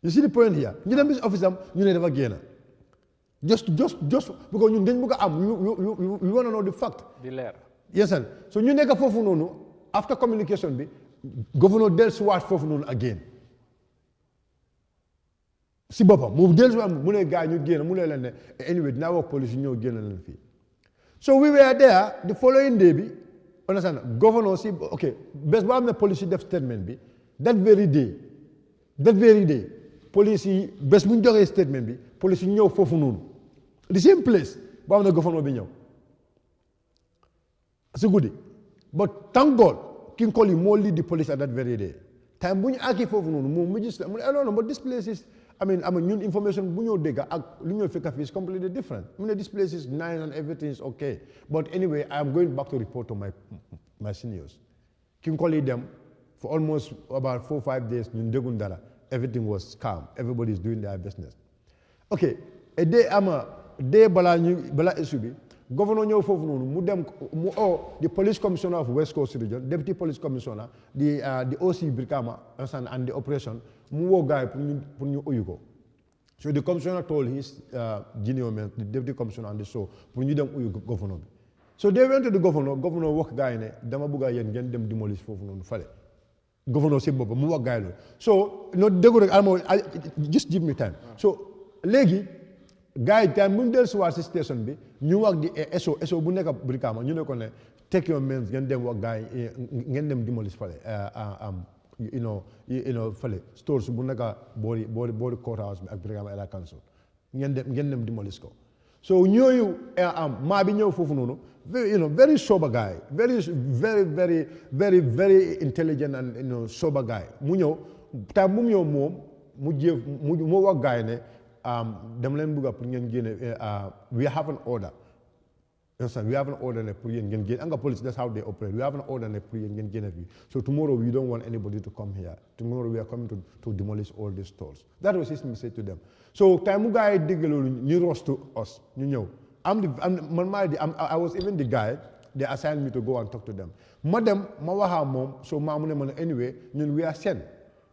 You see the point here? You dem besi officer. You never gain. Just because we want to know the fact. Yes, sir. So you nega fofu nono after communication be governor del swat fofu nono again. Si baba move del swat mune guy you gain mune anyway now work police you gain fee. So we were there the following day be understand governor see okay best one the police def statement be that very day police best mun joxe statement bi police ñew fofu noonu the same place ba am na governor bi ñew c'est good but thank God King Koli mo lead the police at that very day time buñu aki fofu noonu mo mu gis no but this place is I mean ñun information bu ñoo dégg ak lu ñoo fekk fi is completely different this place is nice and everything is okay but anyway I am going back to report to my seniors King Koli them for almost about 4 or 5 days ñun déggun dara. Everything was calm. Everybody is doing their business. Okay, a day bala issue bi governor ñew fofu nonu mu dem the police commissioner of West Coast region, deputy police commissioner, the OC Brikama and the operation mu wo guy pour ñu uyuko. So the commissioner told his junior men, the deputy commissioner and the show pour ñu dem uyu governor bi. So they went to the governor wax guy ne dama bëgga yeen ngeen dem demolish fofu nonu fale. Governor si boppam mu wax gaay loolu so no déggu rek almo just give me time so léegi gars yi time bu ñu dellusiwaat si station bi ñu wax di SO bu nekk Brikama ñu ne ko ne take your men ngeen dem wax gars yi ngeen dem demolish fale fale stores bu nekk boori courthouse bi ak Brikama Ela Council ngeen dem demolish ko so ñooyu maa bi ñëw foofu noonu very sober guy very intelligent and sober guy mu ñëw time mu ñëw moom mu wax guy ne dama leen bëgg pour ngeen génne we have an order we have an order ne pour yéen ngeen génne anga police that's how they operate we have an order ne pour yéen ngeen génne fii so tomorrow we don't want anybody to come here tomorrow we are coming to demolish all these stores that was his message to them so time mu guy dégg loolu ñu rush to us ñu ñëw I was even the guy they assigned me to go and talk to them ma dem ma waxa moom so maa mu ne ma ne anyway ñun we are sent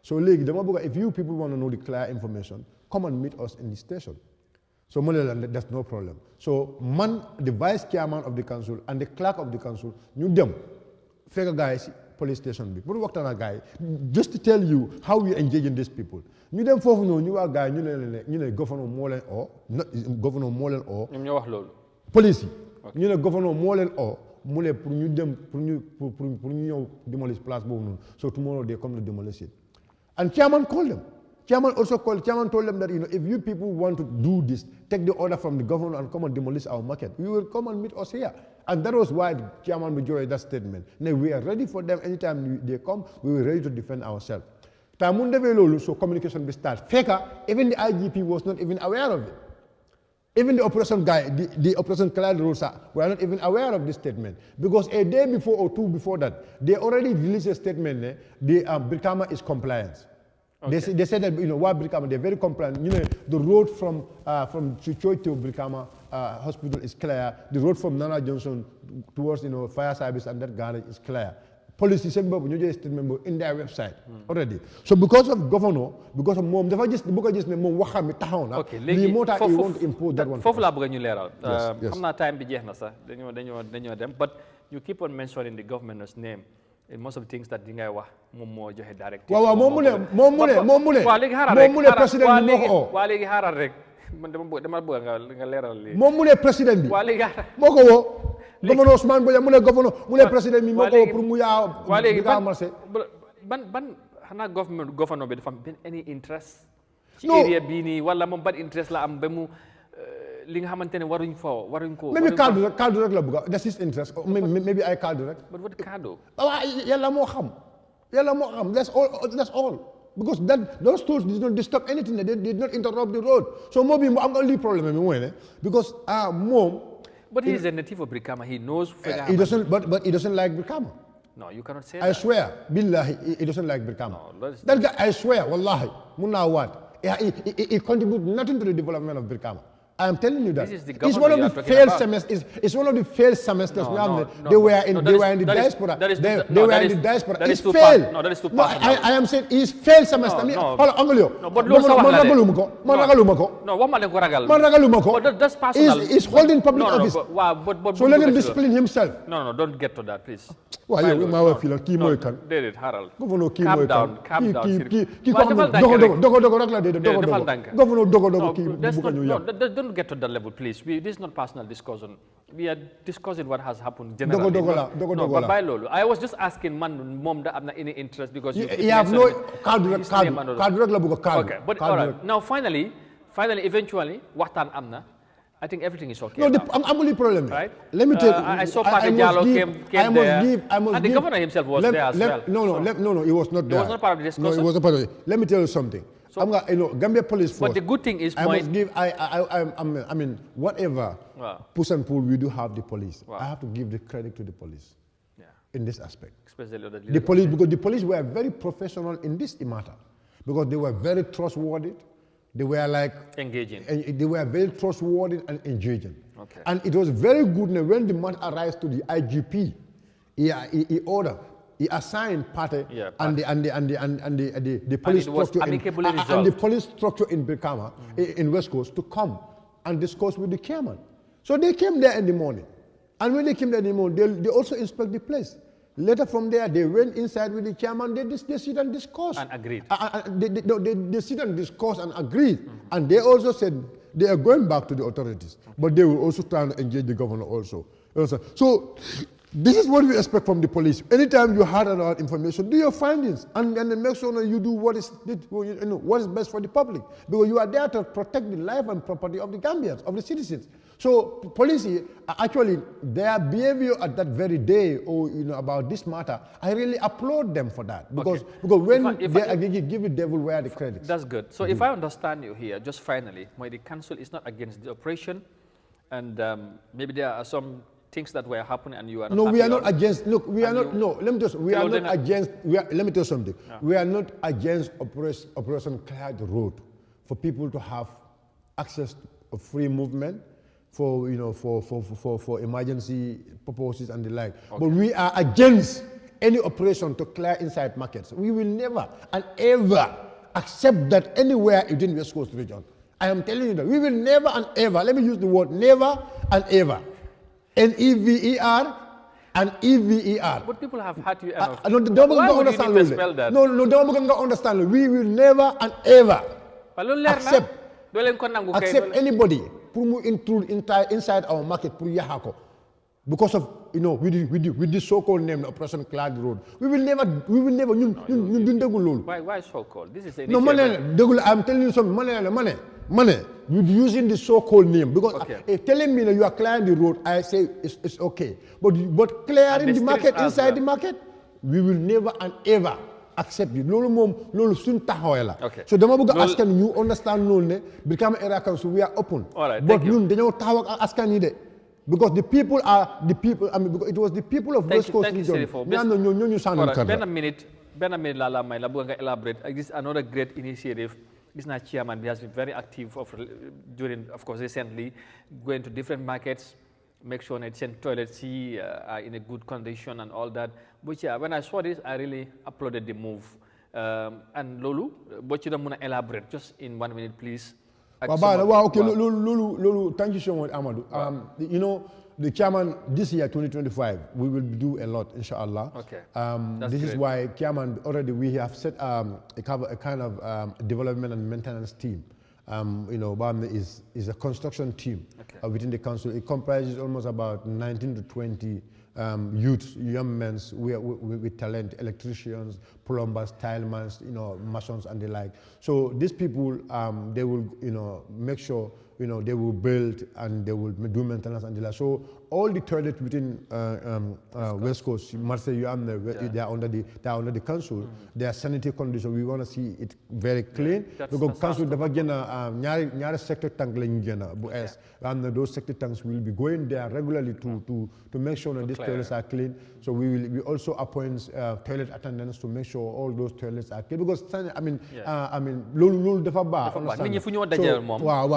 so léegi dama bëgg if you people want to know the clear information come and meet us in the station so that's no problem so man the vice chairman of the council and the clerk of the council ñu dem fekk guys police station bi pour waxtaan ak guys just to tell you how we engage in these people ñu dem foofu noonu ñu waa guys ñu ne governor moo leen oo ñoom ñoo wax loolu police yi ñu ne governor moo leen oo mu ne pour ñu dem pour ñu ñëw demolish place boobu noonu so tomorrow they come to demolish it and chairman called them Chairman told them that, if you people want to do this, take the order from the governor and come and demolish our market. You will come and meet us here. And that was why the chairman majority that statement. Now, we are ready for them. Anytime they come, we were ready to defend ourselves. So communication will start. Faker, even the IGP was not even aware of it. Even the operation guy, the operation Clyde Rosa, were not even aware of this statement. Because a day before or two before that, they already released a statement, the Brikama is compliance. Okay. They said that what Brikama, they're very compliant. The road from Chichoy to Brikama hospital is clear. The road from Nana Johnson towards fire service and that garage is clear. Police statement in their website already. So because of governor, because of mom, dafa just mom waxam taxaw na. Okay, léegi you want to impose that one. Foofu laa bëgg ñu leeral. Yes. Xam naa time bi jeex na sax dañoo dem but you keep on mentioning the governor's name. in most of the things that di ngay wax moom moo joxe directive. waaw moom mu ne waaw léegi xaaral rek moom mu ne président bi moo ko oo. waaw léegi xaaral rek man dama bëgg nga leeral lii. moom mu ne président bi. waaw léegi xaaral moo ko woo. gouverneur Ousmane Boye mu ne gouverneur mu ne président bi moo ko woo pour mu yaa. waaw léegi marché. ban xanaa gouverneur bi dafa am any interest. ci non area bii nii wala moom ban interest la am ba mu li nga xamante ne waruñ ko. maybe kaddu rek la bëgg that's his interest maybe ay kaddu rek. but what kaddu. waaw yàlla moo xam that's all because those tools did not disturb anything they did not interrupt the road so moo bi mu am nga lii problème bi mooy ne because moom. but he is a native of Brikama he knows. but he doesn't like Brikama. No, you cannot say I that. swear, billahi, he doesn't like Brikama. No, that guy, I swear, wallahi, munna what? He contributes nothing to the development of Brikama. I am telling you that. This is the it's one of the failed semesters. It's one of the failed semesters. They were in the diaspora. They were in the diaspora. It's failed. No, that is too personal. I am saying it's failed semester. No, but that's personal. He's holding public office. So let him discipline himself. No, don't get to that, please. Why you my feel key moy kan? David Harold. Governor key Calm moy down. Don't get to that level, please. This is not personal discussion. We are discussing what has happened generally. But by Lolo, I was just asking man, mom, that I'm not any interest because you have no card. Okay, but all right. Now, finally, eventually, what amna? I think everything is okay. No, I'm only problem. Right? Let me tell you. I saw Party Diallo came there. And the governor himself was there as well. No, he was not there. He was not part of the discussion. No, he was not part of it. Let me tell you something. Gambia police force. But the good thing is, I mean, whatever push and pull, we do have the police. Wow. I have to give the credit to the police in this aspect. Especially the police, because the police were very professional in this matter, because they were very trustworthy. They were like engaging. They were very trustworthy and engaging. Okay. And it was very good when the man arrived to the IGP, he ordered. He assigned party and the police structure and the police structure in Brikama, in West Coast, to come and discuss with the chairman. So they came there in the morning, and when they came there in the morning, they also inspect the place. Later from there, they went inside with the chairman. They sit and discuss and agreed. They sit and discuss and agreed, and they also said they are going back to the authorities, but they will also try to engage the governor also. So. This is what we expect from the police. Anytime you had about information, do your findings and then make sure you do what is best for the public, because you are there to protect the life and property of the Gambians, of the citizens. So police, actually, their behavior at that very day, about this matter, I really applaud them for that, because when they give the devil where the credit. That's good. So if I understand you here, just finally, the council is not against the operation, and maybe there are some things that were happening and you are not we are not against. Look, we are not. No, let me just. We are not against. Let me tell you something. Yeah. We are not against Operation Clear the Road for people to have access to free movement for for emergency purposes and the like. Okay. But we are against any operation to clear inside markets. We will never and ever accept that anywhere within West Coast region. I am telling you that we will never and ever. Let me use the word never and ever. N-E-V-E-R and E-V-E-R. But people have had you enough. No, why would you need to spell that? No, don't understand. We will never and ever accept anybody who intrude inside our market because of with the so-called name Operation Cloud Road. We will never. Why so-called? This is I'm telling you something. Money. You're using the so-called name because telling me that you are clearing the road, I say it's okay. But clearing the market inside the market, we will never and ever accept it. Okay. So the moment asking you understand become era council, we are open. All right, but asking because the people are the people. I mean, because it was the people of West Coast region. Ben minute la may la bëgg nga elaborate. This is another great initiative. This chairman has been very active during, of course, recently, going to different markets, make sure that toilets are in a good condition and all that. But yeah, when I saw this, I really applauded the move. And Lulu, but you don't want to elaborate, just in 1 minute, please. Okay, Lulu, thank you so much, Amadou. the chairman, this year, 2025, we will do a lot, inshallah. Okay. This great. is why chairman, already we have set a kind of development and maintenance team. BAM is a construction team within the council. It comprises almost about 19 to 20 youths, young men with talent, electricians, plumbers, tilemen, masons and the like. So these people, they will, make sure, they will build and they will do maintenance and the like. So all the toilets within West Coast, Marseille, they are under the council. Their sanitary condition, we want to see it very clean. Because council never get a sector tank those sector tanks will be going there regularly to make sure that these toilets are clean. So we also appoint toilet attendants to make sure all those toilets are clean. Because lulu defa ba.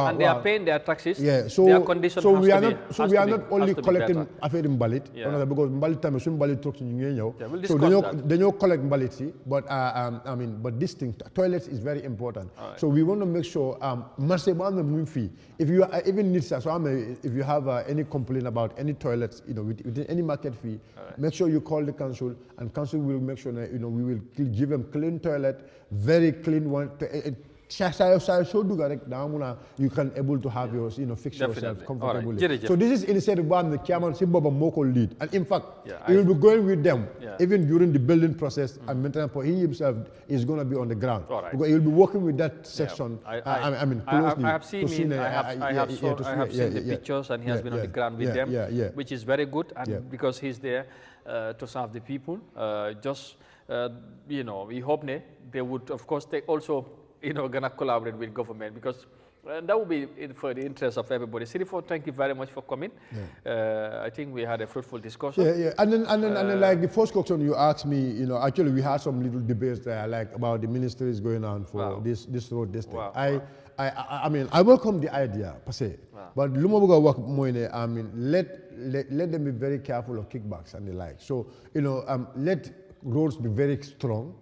And they are paying their taxes. Yeah. So their condition so has we are to not. So we are not only collecting affair mbalit. Because mbalit time some mbalit talks in ñew. So they collect mbalit, but but this thing toilets is very important. Right. So we want to make sure if you are even need if you have any complaint about any toilets, within any market fee, make sure you call the council, and council will make sure that we will give them clean toilet, very clean one. You can able to have yours, fix yourself comfortably. Right. So this is initiative one the chairman Simboba Moko lead, and in fact, he will be going with them even during the building process and maintenance. He himself is going to be on the ground because he will be working with that section. Closely. I have seen seen the pictures, and he has been on the ground with them, which is very good, and because he's there to serve the people. We hope they would, of course, take also. Gonna collaborate with government, because that would be for the interest of everybody. Sirifo, thank you very much for coming. I think we had a fruitful discussion. And then like the first question you asked me, actually we had some little debates there, like about the ministry is going on for this road, this thing. I welcome the idea per se, but Lumabuga work more let them be very careful of kickbacks and the like. So let roads be very strong.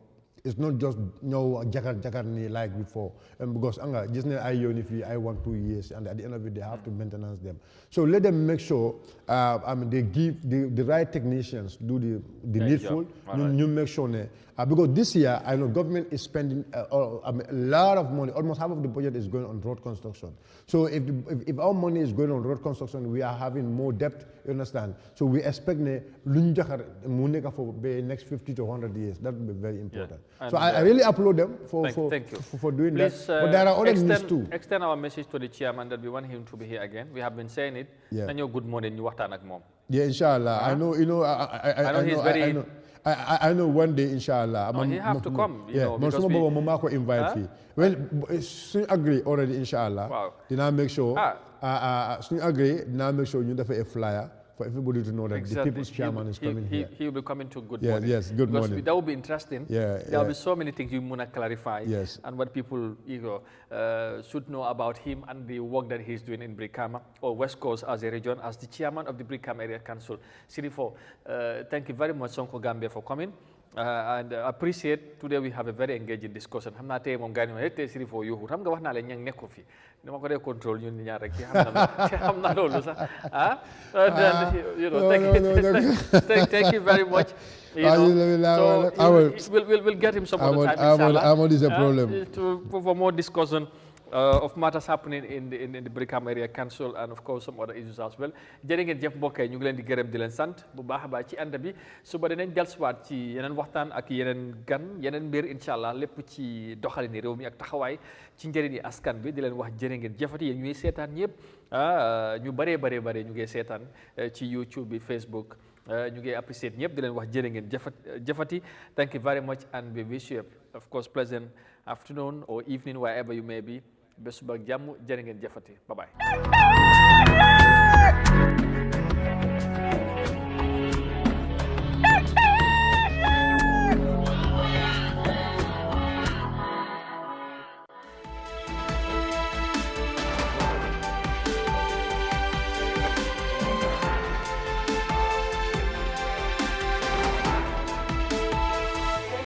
It's not just jakar like before, because I want 2 years, and at the end of it they have to maintenance them. So let them make sure they give the right technicians do the needful. You make sure because this year I know government is spending a lot of money. Almost half of the budget is going on road construction. So if our money is going on road construction, we are having more debt. You understand? So we expect for the next 50 to 100 years. That will be very important. So I really applaud them for doing that. But there are other needs too. Extend our message to the chairman that we want him to be here again. We have been saying it. Good morning. Yeah, inshallah. I know. I know he's very. I know one day, inshallah. He have to come. Because we invite you. Well, soon agree already, inshallah. Wow. Then I make sure. Soon agree. Then I make sure you have a flyer for everybody to know that the people's chairman is coming here. He will be coming to Good Morning. Yes, Good Morning. That will be interesting. There will be so many things you want to clarify. Yes. And what people should know about him and the work that he's doing in Brikama or West Coast as a region, as the chairman of the Brikama Area Council. Sirifo, thank you very much, Sonko Gambia, for coming. And I appreciate today we have a very engaging discussion. I'm not saying I'm going to Sirifo you. I'm going to say I'm going to control you. I'm not all thank you very much. We'll get him some other time. Is a problem. For more discussion of matters happening in the Brikama Area Council, and of course some other issues as well. Jërë ngeen jëf mbokk yi ñu ngi leen di gërëm di leen sant bu baax a baax ci ànd bi suba dinañ dellusiwaat ci yeneen waxtaan ak yeneen gan yeneen mbir inshallah lépp ci doxalini réew mi ak taxawaay ci njëriñi askan bi di leen wax jërë ngeen jëfati yéen ñuy seetaan ñëpp ñu bare ñu ngi seetaan ci YouTube bi Facebook ñu ngi appreciate ñëpp di leen wax jërë ngeen jëfati. Thank you very much, and we wish you of course pleasant afternoon or evening wherever you may be. Bés ba ak jàmm jërë ngeen jëfati. Bye bye.